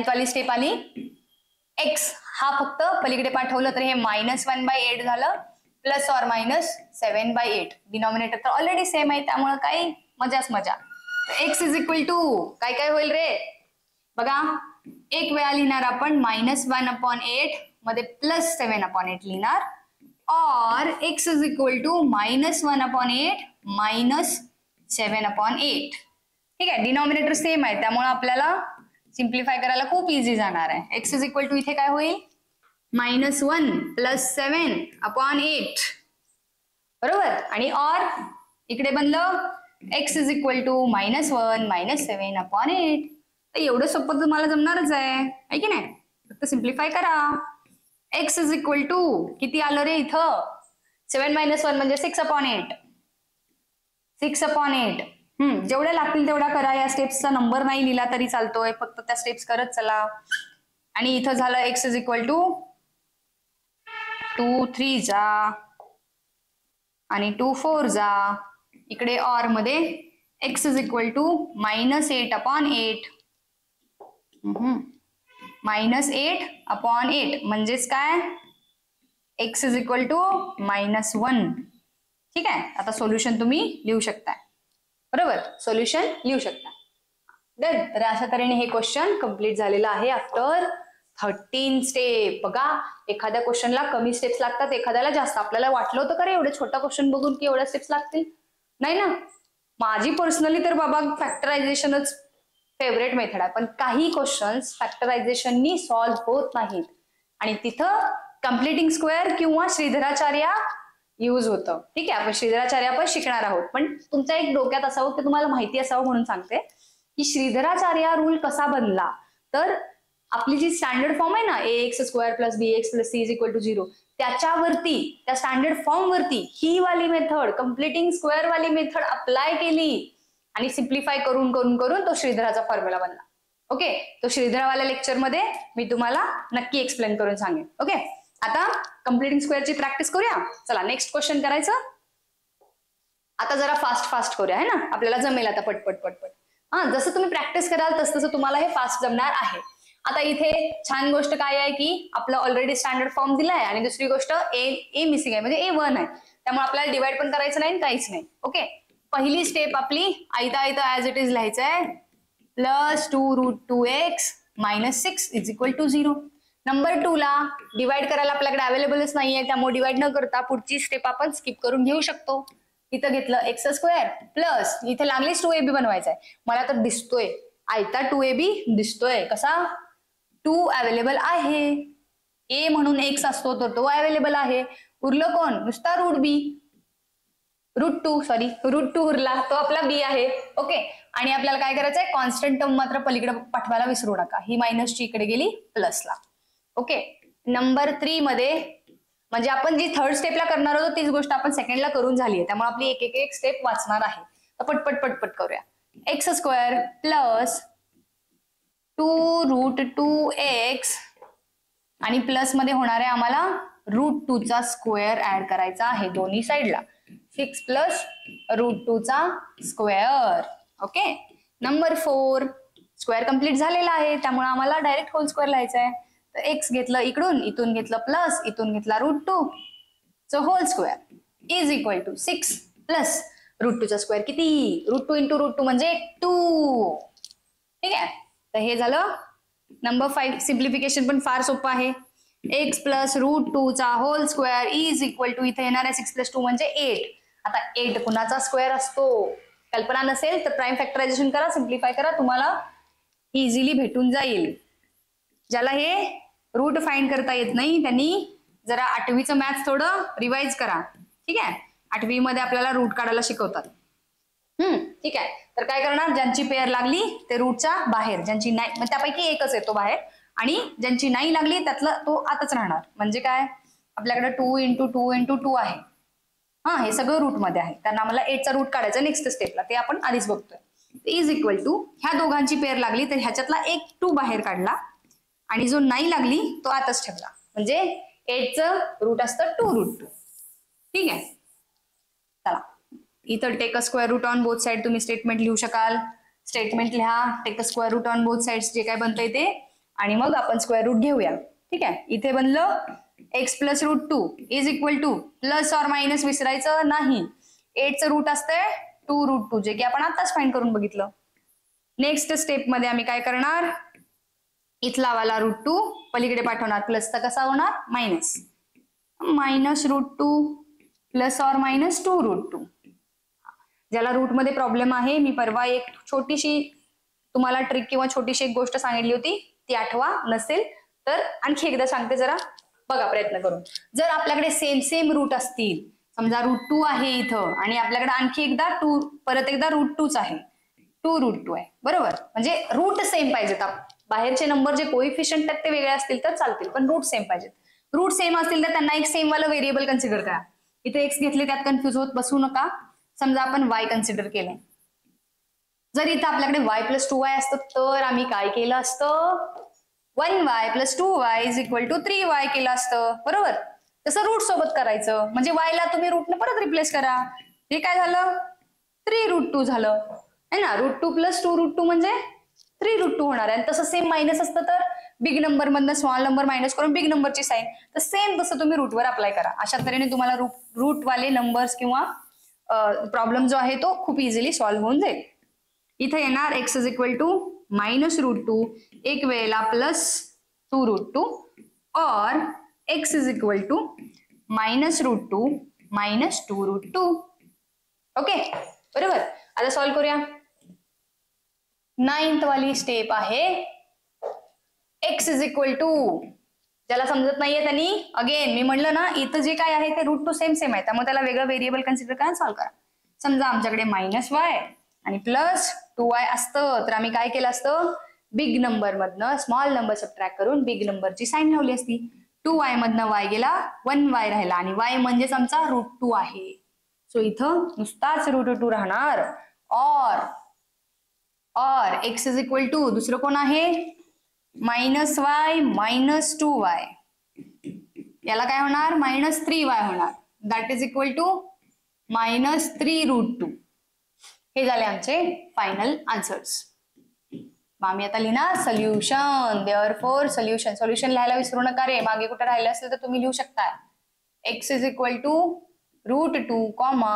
वाली स्टेप आली. x हा फक्त पलीकडे पाठवलं तर हे -1/8 झालं, प्लस ऑर मायनस 7/8. डिनॉमिनेटर तर ऑलरेडी सेम आहे, त्यामुळे काही मजाच मजा. x इज इक्वल टू काय काय होईल रे, बघा एक वेळा लिहिणार आपण -1/8 मध्ये प्लस 7/8 लिहिणार, और x is equal to -1/8 minus 7/8. ठीक आहे, डिनॉमिनेटर सेम आहे त्यामुळे आपल्याला सिम्प्लिफाय करायला खूप इझी जाणार आहे. x इज इक्वल टू इथे काय होईल, -1 + 7/8. बरोबर, आणि और इकडे बनलं x is equal to -1 minus 7/8. एवढं सोपं तुम्हाला जमणारच आहे की नाही, फक्त सिम्प्लिफाय करा. x इज इक्वल टू किती आलं रे इथं, 7 - 1 म्हणजे 6/8. 6/8. जेवढ्या लागतील तेवढा करा, या स्टेप्सचा नंबर नाही लिहिला तरी चालतोय, फक्त त्या स्टेप्स करत चला. आणि इथं झालं x इज इक्वल टू 2 3 जा आणि 2 4 जा. इकडे ऑर मध्ये x इज इक्वल टू -8/8. -8/8 म्हणजेच काय, x इज इक्वल टू -1. ठीक आहे, आता सोल्युशन तुम्ही लिहू शकताय. बरोबर, सोल्युशन लिहू शकता. डन. तर अशा तऱ्हेने हे क्वेश्चन कंप्लीट झालेलं आहे आफ्टर 13 स्टेप. बघा एखाद्या क्वेश्चनला कमी स्टेप्स लागतात, एखाद्याला जास्त. आपल्याला वाटलं होतं का रे एवढे छोटा क्वेश्चन बघून की एवढ्या स्टेप्स लागतील, नाही ना. माझी पर्सनली तर बाबा फॅक्टरायझेशनच फेवरेट मेथड आहे, पण काही क्वेश्चन्स फॅक्टरायझेशननी सॉल्व्ह होत नाहीत आणि तिथं कम्प्लिटिंग स्क्वेअर किंवा श्रीधराचार्य यूज होतं. ठीक आहे, आपण श्रीधराचार्य पण शिकणार आहोत, पण तुमच्या एक डोक्यात असावं की तुम्हाला माहिती असावं म्हणून सांगते की श्रीधराचार्य रूल कसा बनला. तर आपली जी स्टँडर्ड फॉर्म आहे ना, ax² + bx + c = 0, त्याच्यावरती, त्या स्टँडर्ड फॉर्म वरती ही वाली मेथड, कम्प्लिटिंग स्क्वेअर वाली मेथड अप्लाय केली आणि सिम्प्लिफाय करून करून करून तो श्रीधराचा फॉर्म्युला बनला. ओके, तो श्रीधरवाल्या लेक्चर मध्ये मी तुम्हाला नक्की एक्सप्लेन करून सांगेन. ओके, आता कम्प्लिटिंग स्क्वेअरची प्रॅक्टिस करूया. चला नेक्स्ट क्वेश्चन करायचं. आता जरा फास्ट करूया, है ना, आपल्याला जमेल आता पटपट. हा, जसं तुम्ही प्रॅक्टिस कराल तसं तुम्हाला हे फास्ट जमणार आहे. आता इथे छान गोष्ट काय आहे की आपलं ऑलरेडी स्टँडर्ड फॉर्म दिलाय आणि दुसरी गोष्ट ए मिसिंग आहे, म्हणजे A1 आहे. त्यामुळे आपल्याला डिवाइड पण करायचं नाही काहीच नाही. ओके, पहिली स्टेप आपली आयता आयता ऍज इट इज लिहायचं आहे. Plus 2√2x minus 6 is equal to 0. Number 2 ला डिवाइड करायला आपल्याकडे अवेलेबलच नाहीये, त्यामुळे डिवाइड न करता पुढची स्टेप आपण स्किप करून घेऊ शकतो. इथं घेतलं एक्स स्क्वेअर प्लस इथे लागलीच 2ab बनवायचा आहे. मला तर दिसतोय आयता 2ab दिसतोय. कसा 2 अवेलेबल आहे, ए म्हणून एक्स असतो तर तो अवेलेबल आहे. उरलं कोण, नुसता रूट 2 उरला, तो आपला बी आहे. ओके, आणि आपल्याला काय करायचंय, कॉन्स्टंट टर्म मात्र पलीकडे पाठवायला विसरू नका. ही मायनसची इकडे गेली प्लसला. ओके, नंबर 3 मध्ये म्हणजे आपण जी थर्ड स्टेपला करणार होतो तीच गोष्ट आपण सेकंडला करून झाली आहे, त्यामुळे आपली एक स्टेप वाचणार आहे. तर पटपट करूया. एक्स स्क्वेअर प्लस 2√2x आणि प्लस मध्ये होणार आहे आम्हाला √2 चा स्क्वेअर ऍड करायचा आहे दोन्ही साईडला. 6 प्लस √2 चा square. Okay, number 4 square complete झालेला आहे, त्यामुळे आम्हाला डायरेक्ट होल स्क्वेअर लिहायचा आहे. तर एक्स घेतलं इकडून, इथून घेतलं प्लस, इथून घेतला √2 च whole square is equal to 6 plus √2 चा स्क्वेअर किती, √2 इंटू √2 म्हणजे 2. ठीक आहे, तर हे झालं नंबर 5. सिम्प्लिफिकेशन पण फार सोपं आहे. एक्स प्लस √2 चा whole square is equal to इथे येणार आहे 6 प्लस 2 म्हणजे 8. आता 8 कुणाचा स्क्वेअर असतो, कल्पना नसेल तर प्राइम फॅक्टरायझेशन करा, सिम्प्लिफाय करा, तुम्हाला इझिली भेटून जाईल. ज्याला हे रूट फाइंड करता येत नाही त्यांनी जरा 8वीचं मॅथ्स थोडं रिवाइज करा. ठीक आहे, 8वी मध्ये आपल्याला रूट काढायला शिकवतात. ठीक आहे, तर काय करणार, ज्यांची पेअर लागली ते रूटच्या बाहेर, ज्यांची नाही मग त्यापैकी एकच येतो बाहेर, आणि ज्यांची नाही लागली त्यातला तो आतच राहणार. म्हणजे काय, आपल्याकडे 2 इंटू 2 इंटू 2 आहे. हे सगळं रूट मध्ये आहे, त्यांना आम्हाला 8 चा रूट काढायचा नेक्स्ट स्टेपला, ते आपण आधीच बघतोय. इज इक्वल टू ह्या दोघांची पेअर लागली तर ह्याच्यातला एक 2 बाहेर काढला आणि जो नाही लागली तो आतच ठेवला. म्हणजे 8चं रूट असतं 2√2. ठीक आहे, चला इथं take a square root on both side तुम्ही स्टेटमेंट लिहू शकाल. स्टेटमेंट लिहा, take a square root on both sides जे काय बनतंय ते, आणि मग आपण स्क्वेअर रूट घेऊया. ठीक आहे, इथे बनलं x plus √2 is equal to plus or minus विसरायचं नाही. 8चं रूट असतंय 2√2 जे की आपण आताच फाइंड करून बघितलं. नेक्स्ट स्टेप मध्ये आम्ही काय करणार, इथला वाला √2 पलीकडे पाठवणार, प्लसचा कसा होणार मायनस √2 प्लस ऑर मायनस 2√2. ज्याला रूट मध्ये प्रॉब्लेम आहे, मी परवा एक छोटीशी तुम्हाला ट्रिक किंवा छोटीशी एक गोष्ट सांगितली होती, ती आठवा, नसेल तर आणखी एकदा सांगते, जरा बघा प्रयत्न करून. जर आपल्याकडे सेम रूट असतील, समजा √2 आहे इथं आणि आपल्याकडे आणखी एकदा परत एकदा √2च आहे, 2√2 आहे बरोबर, म्हणजे रूट सेम पाहिजेत. बाहेरचे नंबर जे कोइफिशियंट आहेत ते वेगळे असतील तर चालतील, पण रूट सेम पाहिजेत. रूट सेम असतील तर त्यांना एक सेम वाला व्हेरिएबल कन्सिडर करा. इथे एक्स घेतले त्यात कन्फ्युज होत बसू नका. समजा आपण वाय कन्सिडर केलंय, जर इथं आपल्याकडे y प्लस 2y असतं तर आम्ही काय केलं असतं, 1y plus 2y is equal to 3y केलं असतं बरोबर. तसं रूट सोबत करायचं, म्हणजे y ला तुम्ही रूटने परत रिप्लेस करा. हे काय झालं, 3√2 झालं है ना. √2 प्लस 2√2 म्हणजे 3√2 होणार आहे. तसं सेम मायनस असतं तर बिग नंबर मधनं स्मॉल नंबर मायनस करून बिग नंबरची साईन, तर सेम तसं तुम्ही रूटवर अप्लाय करा. अशा तऱ्हेने तुम्हाला रूटवाले नंबर्स किंवा प्रॉब्लेम जो आहे तो खूप इझिली सॉल्व्ह होऊन जाईल. इथे येणार x is equal to minus √2 एक वेळेला प्लस 2√2 और x is equal to minus √2 minus 2√2. Okay बरोबर. आता सॉल्व्ह करूया. 9th वाली स्टेप आहे एक्स इज इक्वल टू, ज्याला समजत नाहीये त्यांनी अगेन मी म्हणलं ना, इथं जे काय आहे ते √2 सेम आहे, त्यामुळे त्याला वेगळं व्हेरिएबल कन्सिडर करा, सॉल्व्ह करा. समजा आमच्याकडे -y आणि प्लस 2y असतं तर आम्ही काय केलं असतं, बिग नंबर मधनं स्मॉल नंबर सबट्रॅक्ट करून बिग नंबरची साईन लावली असती. 2y मधनं y गेला, 1y राहिला आणि y म्हणजेच आमचा √2 आहे. सो इथं नुसताच √2 राहणार. और एक्स इज इक्वल टू दुसरं कोण आहे, -y मायनस 2y, याला काय होणार -3y होणार, दॅट इज इक्वल टू -3√2. हे झाले आमचे फायनल आन्सर्स. आम्ही आता लिहिणार सोल्युशन. देअरफॉर सोल्युशन लिहायला विसरू नका रे, मागे कुठे राहिले असेल तर तुम्ही लिहू शकता. X is equal to √2 comma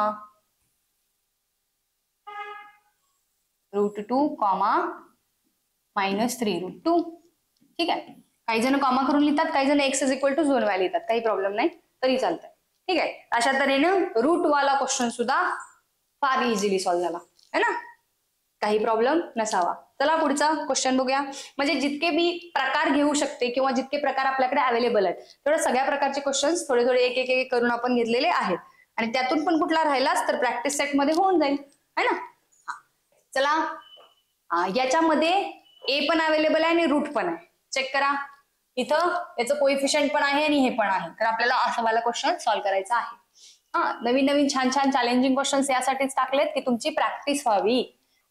√2 comma -3√2. ठीक आहे. काही जण कॉमा करून लिहितात, काही जण x = झोन लिहितात, काही प्रॉब्लेम नाही, तरी चालतंय. ठीक आहे. अशा तऱ्हेनं रूट वाला क्वेश्चन सुद्धा फार इझिली सॉल्व्ह झाला है ना, काही प्रॉब्लेम नसावा. चला पुढचा क्वेश्चन बघूया. म्हणजे जितके मी प्रकार घेऊ शकते किंवा जितके प्रकार आपल्याकडे अवेलेबल आहेत तेवढे सगळ्या प्रकारचे क्वेश्चन्स थोडे थोडे एक एक एक करून आपण घेतलेले आहेत आणि त्यातून पण कुठला राहिलाच तर प्रॅक्टिस सेट मध्ये होऊन जाईल है ना. चला याच्यामध्ये ए पण अवेलेबल आहे आणि रूट पण आहे. चेक करा, इथं याचं कोइफिशियंट पण आहे आणि हे पण आहे. तर आपल्याला असा वाला क्वेश्चन सॉल्व्ह करायचा आहे. नवीन नवीन छान छान चॅलेंजिंग क्वेश्चन्स यासाठीच टाकलेत की तुमची प्रॅक्टिस व्हावी.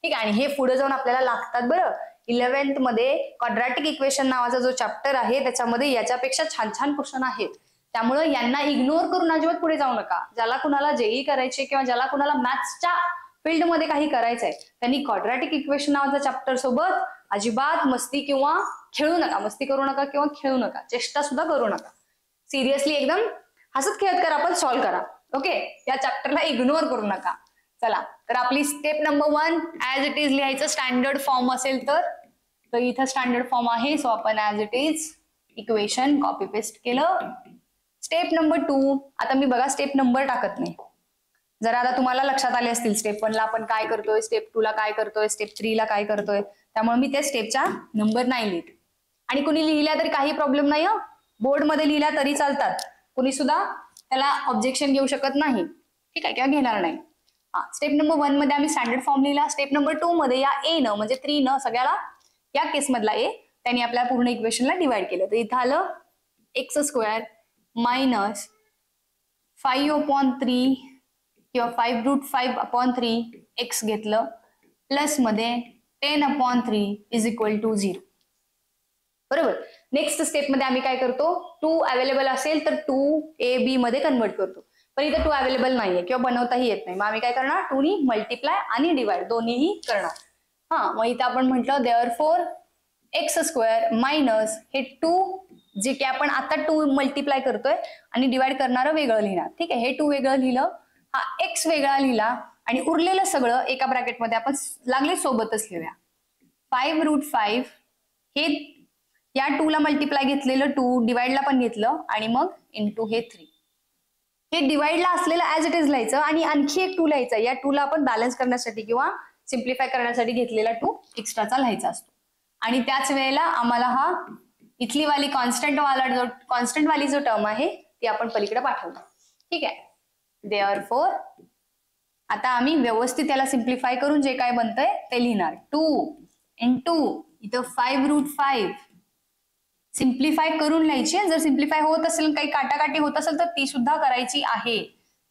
ठीक आहे. आणि हे पुढे जाऊन आपल्याला लागतात बरं. 11th मध्ये क्वाड्रॅटिक इक्वेशन नावाचा जो चॅप्टर आहे त्याच्यामध्ये याच्यापेक्षा छान छान क्वेश्चन आहेत. त्यामुळे यांना इग्नोर करून अजिबात पुढे जाऊ नका. ज्याला कुणाला जेई करायचे किंवा ज्याला कुणाला मॅथ्सच्या फील्ड मध्ये काही करायचंय त्यांनी क्वाड्रॅटिक इक्वेशन नावाच्या चॅप्टर सोबत अजिबात मस्ती किंवा खेळू नका. मस्ती करू नका किंवा खेळू नका, चेष्टा सुद्धा करू नका. सिरियसली एकदम हसत खेळत करा, पण सॉल्व्ह करा. ओके, या चॅप्टरला इग्नोर करू नका. चला, तर आपली step number 1 as it is लिहायचं. स्टँडर्ड फॉर्म असेल तर इथं स्टँडर्ड फॉर्म आहे, सो आपण as it is equation copy paste केलं. स्टेप नंबर 2, आता मी बघा स्टेप नंबर टाकत नाही. जरा आता तुम्हाला लक्षात आले असतील स्टेप 1 ला आपण काय करतोय, स्टेप 2 ला काय करतोय, स्टेप 3 ला काय करतोय. त्यामुळे मी त्या स्टेपचा नंबर नाही लिहित. आणि कुणी लिहिल्या तरी काही प्रॉब्लेम नाही. बोर्ड मध्ये लिहिल्या तरी चालतात, कुणी सुद्धा त्याला ऑब्जेक्शन घेऊ शकत नाही. ठीक आहे, किंवा घेणार नाही. स्टेप नंबर 1 मध्ये आम्ही स्टँडर्ड फॉर्म लिहिला. स्टेप नंबर 2 मध्ये या ए न म्हणजे 3 न सगळ्याला या केस मधला ए त्यांनी आपल्या पूर्ण इक्वेशनला डिवाइड केलं. तर इथं आलं x² मायनस 5/3 किंवा 5√5/3 x घेतलं प्लस मध्ये 10/3 = 0. बरोबर. नेक्स्ट स्टेप मध्ये आम्ही काय करतो, 2 अवेलेबल असेल तर 2ab मध्ये कन्वर्ट करतो. पण इथं 2 अवेलेबल नाहीये किंवा बनवताही येत नाही. मग आम्ही काय करणार, 2 नी मल्टिप्लाय आणि डिवाइड दोन्हीही करणार. मग इथं आपण म्हटलं देअरफॉर x² मायनस हे 2 जे की आपण आता 2 मल्टिप्लाय करतोय आणि डिवाइड करणारं वेगळं लिहिणार. ठीक आहे, हे 2 वेगळं लिहिलं, हा x वेगळा लिहिला आणि उरलेलं सगळं एका ब्रॅकेटमध्ये आपण लागले सोबतच लिहूया. 5√5 हे या 2 ला मल्टिप्लाय घेतलेलं 2 डिवाइडला पण घेतलं आणि मग इंटू हे 3. हे डिवाइडला असलेलं ऍज इट इज लिहायचं आणि आणखी एक 2 लिहायचा. या 2 ला आपण बॅलन्स करण्यासाठी किंवा सिम्प्लिफाय करण्यासाठी घेतलेला 2 एक्स्ट्राचा लिहायचा असतो. आणि त्याच वेळेला आम्हाला हा इथली वाली कॉन्स्टंट वाली जो टर्म आहे ती आपण पलीकडे पाठवतो. ठीक आहे. देअरफॉर आता आम्ही व्यवस्थित त्याला सिम्प्लिफाय करून जे काय बनतंय ते लिहिणार. 2 इंटू इथं 5√5 सिम्प्लिफाय करून लिहायची. जर सिम्प्लिफाय होत असेल, काही काटाकाटी होत असेल तर ती सुद्धा करायची आहे.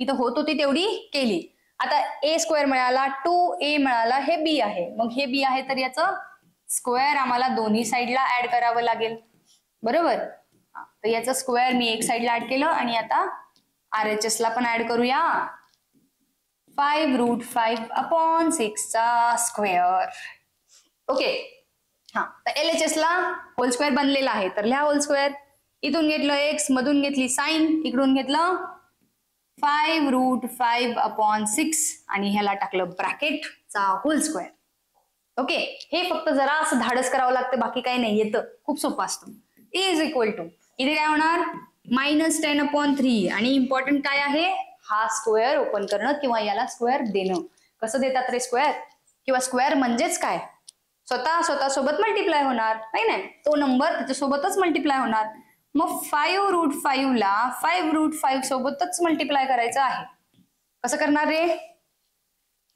इथं होत होती तेवढी केली. आता a² मिळाला, 2a मिळाला, हे b आहे. मग हे b आहे तर याचं स्क्वेअर आम्हाला दोन्ही साईडला ऍड करावं लागेल. बरोबर. तर याचं स्क्वेअर मी एक साईडला ऍड केलं आणि आता RHS ला पण ऍड करूया. 5√5/6 चा स्क्वेअर. ओके. तर LHS ला होल स्क्वेअर बनलेला आहे तर लिहा होल स्क्वेअर. इथून घेतलं x, मधून घेतली साइन, इकडून घेतलं 5√5/6 आणि ह्याला टाकलं ब्रॅकेटचा होल स्क्वेअर. ओके. हे फक्त जरा असं धाडस करावं लागतं, बाकी काही नाही, येतं, खूप सोपं असतं. इज इक्वल टू इथे काय होणार -10/3 आणि इम्पॉर्टंट काय आहे, हा स्क्वेअर ओपन करणं किंवा याला स्क्वेअर देणं. कसं देतात रे स्क्वेअर, किंवा स्क्वेअर म्हणजेच काय, स्वतः सोबत मल्टिप्लाय होणार नाही, तो नंबर त्याच्यासोबतच मल्टिप्लाय होणार. मग 5√5 ला 5√5 सोबतच मल्टिप्लाय करायचं आहे. कसं करणार रे,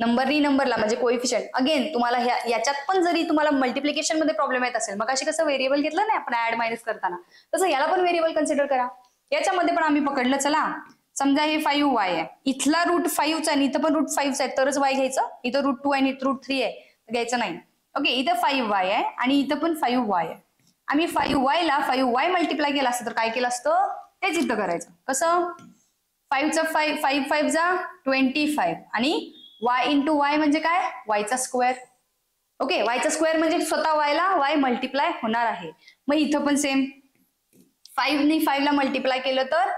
नंबरला म्हणजे कोइफिशियंट. अगेन तुम्हाला याच्यात पण जरी तुम्हाला मल्टिप्लिकेशन मध्ये प्रॉब्लेम येत असेल, मग अशी कसं व्हेरिएबल घेतलं नाही आपण ऍड मायनस करताना, तसं याला पण व्हेरिएबल कन्सिडर करा. याच्यामध्ये पण आम्ही पकडलं, चला समजा हे 5y आहे, इथला √5 आणि इथं पण √5 आहे तरच y घ्यायचं. इथं √2 आणि इथं √3 आहे तर घ्यायचं नाही. ओके. इथं 5y आहे आणि इथं पण 5y आहे. आम्ही 5y ला 5y मल्टिप्लाय केला असतं तर काय केलं असतं तेच इथं करायचं. कसं, 5 जा 25 आणि y इंटू y म्हणजे काय, y चा स्क्वेअर. ओके. y चा स्क्वेअर म्हणजे स्वतः y ला y मल्टिप्लाय होणार आहे. मग इथं पण सेम 5 ने 5 ला मल्टिप्लाय केलं तर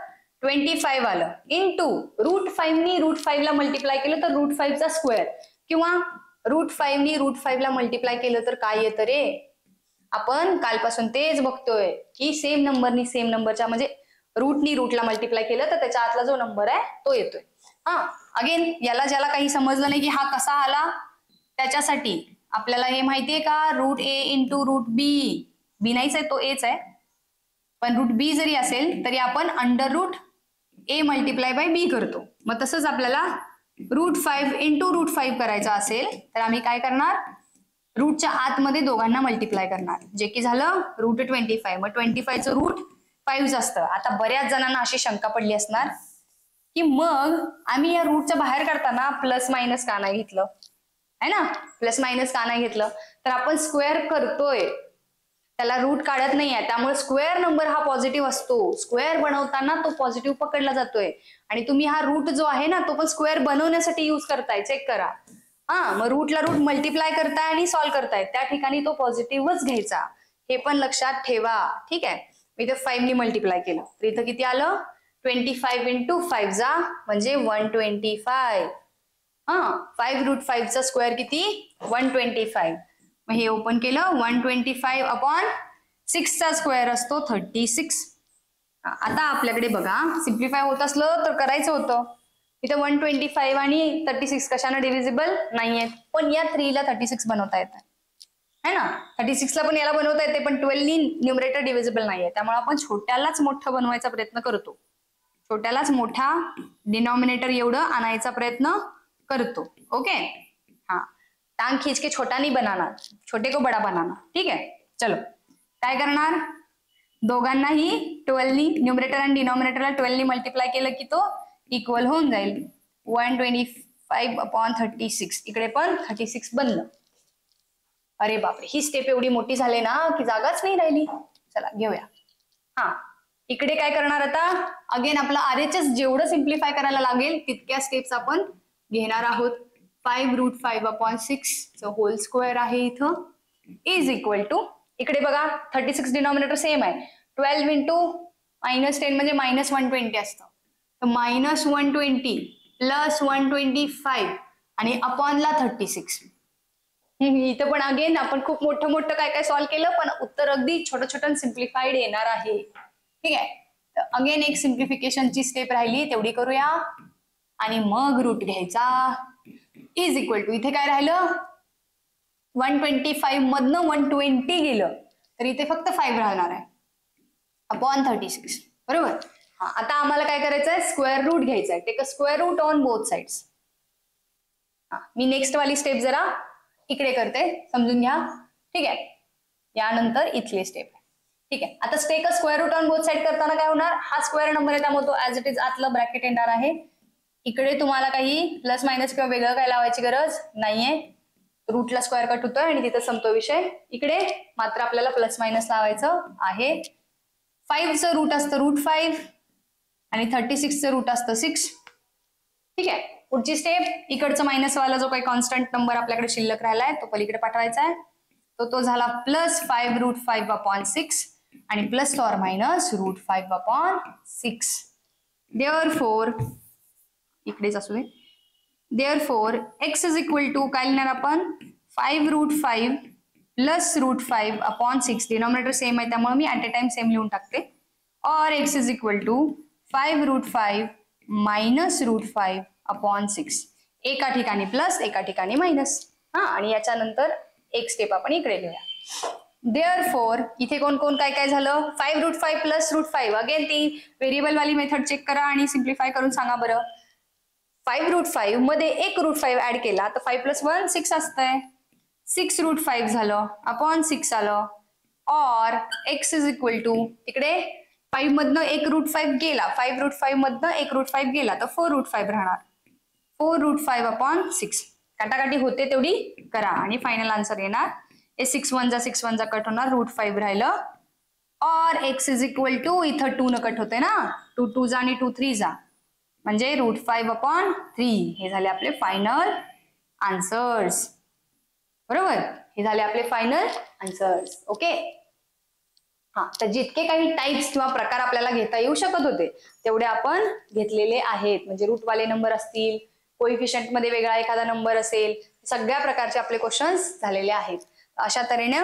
25 आलं इंटू √5 नी √5 ला मल्टिप्लाय केलं तर √5 चा स्क्वेअर किंवा √5 नी √5 ला मल्टिप्लाय केलं तर काय येतं रे? आपण कालपासून तेच बघतोय की सेम नंबरनी सेम नंबरच्या म्हणजे रूटनी रूटला मल्टिप्लाय केलं तर त्याच्या आतला जो नंबर आहे तो येतोय. हा अगेन याला ज्याला काही समजलं नाही की हा कसा आला त्याच्यासाठी आपल्याला हे माहितीये का √a इंटू √b बी नाहीच आहे तो एच आहे पण √b जरी असेल तरी आपण √a मल्टिप्लाय बाय b करतो. मग तसंच आपल्याला √5 इंटू √5 करायचं असेल तर आम्ही काय करणार रूटच्या आतमध्ये दोघांना मल्टिप्लाय करणार जे की झालं √25. मग 25चं √5 असतं. आता बऱ्याच जणांना अशी शंका पडली असणार की मग आम्ही या रूटच्या बाहेर काढताना प्लस मायनस का नाही घेतलं है ना? प्लस मायनस का नाही घेतलं तर आपण स्क्वेअर करतोय त्याला रूट काढत नाहीये त्यामुळे स्क्वेअर नंबर हा पॉझिटिव्ह असतो. स्क्वेअर बनवताना तो पॉझिटिव्ह पकडला जातोय आणि तुम्ही हा रूट जो आहे ना तो पण स्क्वेअर बनवण्यासाठी युज करताय. चेक करा. मग रूटला रूट मल्टिप्लाय करताय आणि सॉल्व्ह करताय त्या ठिकाणी तो पॉझिटिव्हच घ्यायचा हे पण लक्षात ठेवा. ठीक आहे. मी इथे 5 नी मल्टिप्लाय केलं तर इथं किती आलं 25 इंटू 5 जा म्हणजे 125. 5√5 चा स्क्वेअर किती 125. मग हे ओपन केलं 125 अपॉन 6 चा स्क्वेअर असतो 36. आता आपल्याकडे बघा सिम्प्लिफाय होत असलं तर करायचं होतं इथे 125 आणि 36 कशाने डिव्हिजिबल नाहीयेत पण या 3 ला 36 बनवता येतं है ना. 36 ला पण याला बनवता येते पण 12 नी न्यूमरेटर डिव्हिजिबल नाहीये त्यामुळे आपण छोट्यालाच मोठं बनवायचा प्रयत्न करतो. छोट्यालाच मोठा डिनॉमिनेटर एवढं आणायचा प्रयत्न करतो. ओके. टांग खींच के छोटा नहीं बनाना छोटे को बड़ा बनाना. ठीक है. चलो काय करणार दोघांनाही 12 नी न्यूमरेटर आणि डिनॉमिनेटरला 12 नी मल्टिप्लाय केलं की तो इक्वल होऊन जाईल 125 अपॉन 36. इकडे पण 36 बनलं. अरे बापरे ही स्टेप एवढी मोठी झाली ना की जागाच नाही राहिली. चला घेऊया. इकडे काय करणार आता अगेन आपला RHS जेवढं सिम्प्लिफाय करायला लागेल तितक्या स्टेप्स आपण घेणार आहोत. 5√5 अपॉन 6 होल स्क्वेअर आहे इथं इज इक्वल टू इकडे बघा 36 डिनॉमिनेटर सेम आहे 12 इंटू -10 म्हणजे -120 असतं तर -120 प्लस 125 आणि अपॉनला 36. इथं पण अगेन आपण खूप मोठं मोठं काय काय सॉल्व्ह केलं पण उत्तर अगदी छोटं छोटं सिम्प्लिफाईड येणार आहे. ठीक आहे. तर अगेन एक सिम्प्लिफिकेशनची स्टेप राहिली तेवढी करूया आणि मग रूट घ्यायचा इज इक्वल टू इथे काय राहिलं 125 मधनं 120 गेलं तर इथे फक्त 5 राहणार आहे अपॉन 36. बरोबर. आता आम्हाला काय करायचंय स्क्वेअर रूट घ्यायचंय take a square root on both sides. मी नेक्स्ट वाली स्टेप जरा इकडे करते समजून घ्या. ठीक आहे. यानंतर इथली स्टेप. ठीक आहे. आता take a square root on both side करताना काय होणार हा स्क्वेअर नंबर आहे त्यामुळे तो ऍज इट इज आतलं ब्रॅकेट येणार आहे. इकडे तुम्हाला काही प्लस मायनस किंवा वेगळं काय लावायची गरज नाहीये रूटला स्क्वेअर कट होतोय आणि तिथं संपतो विषय. इकडे मात्र आपल्याला प्लस मायनस लावायचं आहे. 5चं रूट असतं √5 आणि 36चं रूट असतं 6. ठीक आहे. पुढची स्टेप इकडचं मायनस वाला जो काही कॉन्स्टंट नंबर आपल्याकडे शिल्लक राहिलाय तो पलीकडे पाठवायचा आहे तो झाला प्लस 5√5 अपॉन 6 आणि plus or minus √5 upon 6. Therefore इकडेच असू दे. Therefore x is equal to काय लिहिणार आपण 5√5 प्लस √5 अपॉन 6 डिनॉमिनेटर सेम आहे त्यामुळे मी ऍट अ टाइम सेम लिहून टाकते और x is equal to 5√5 minus √5 upon 6. एका ठिकाणी प्लस एका ठिकाणी मायनस. आणि याच्यानंतर एक स्टेप आपण इकडे लिहूया. देअरफॉर इथे कोण कोण काय काय झालं 5√5 प्लस √5 अगेन ती व्हेरिएबल वाली मेथड चेक करा आणि सिम्प्लिफाय करून सांगा बरं. 5√5 मध्ये एक √5 ऍड केला तर 5 + 1 6 असतंय 6√5 झालं अपॉन 6 आलं और x इज इक्वल टू इकडे 5 मधनं एक √5 गेला 5√5 मधनं एक √5 गेला तर 4√5 राहणार 4√5 अपॉन 6. काटाकाटी होते तेवढी करा आणि फायनल आन्सर येणार 6 1 जा कट होणार √5 राहिलं और x इज इक्वल टू इथं 2 न कट होते ना 2 2 जा आणि 2 3 जा म्हणजे √5 अपॉन 3. हे झाले आपले फायनल आन्सर्स. बरोबर. हे झाले आपले फायनल आन्सर्स. ओके. हा, तर जितके काही टाइप्स किंवा प्रकार आपल्याला घेता येऊ शकत होते तेवढे आपण घेतलेले आहेत. म्हणजे रूटवाले नंबर असतील, कोइफिशियंट मध्ये वेगळा एखादा नंबर असेल, सगळ्या प्रकारचे आपले क्वेश्चन्स झालेले आहेत. अशा तऱ्हेने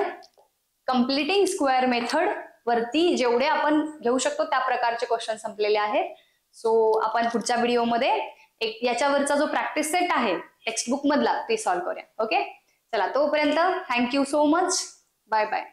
कम्प्लिटिंग स्क्वेअर मेथड वरती जेवढे आपण घेऊ शकतो त्या प्रकारचे क्वेश्चन संपलेले आहेत. सो आपण पुढच्या व्हिडिओमध्ये एक याच्यावरचा जो प्रॅक्टिस सेट आहे टेक्स्टबुक मधला ते सॉल्व्ह करूया. ओके, चला तोपर्यंत thank you so much. Bye bye.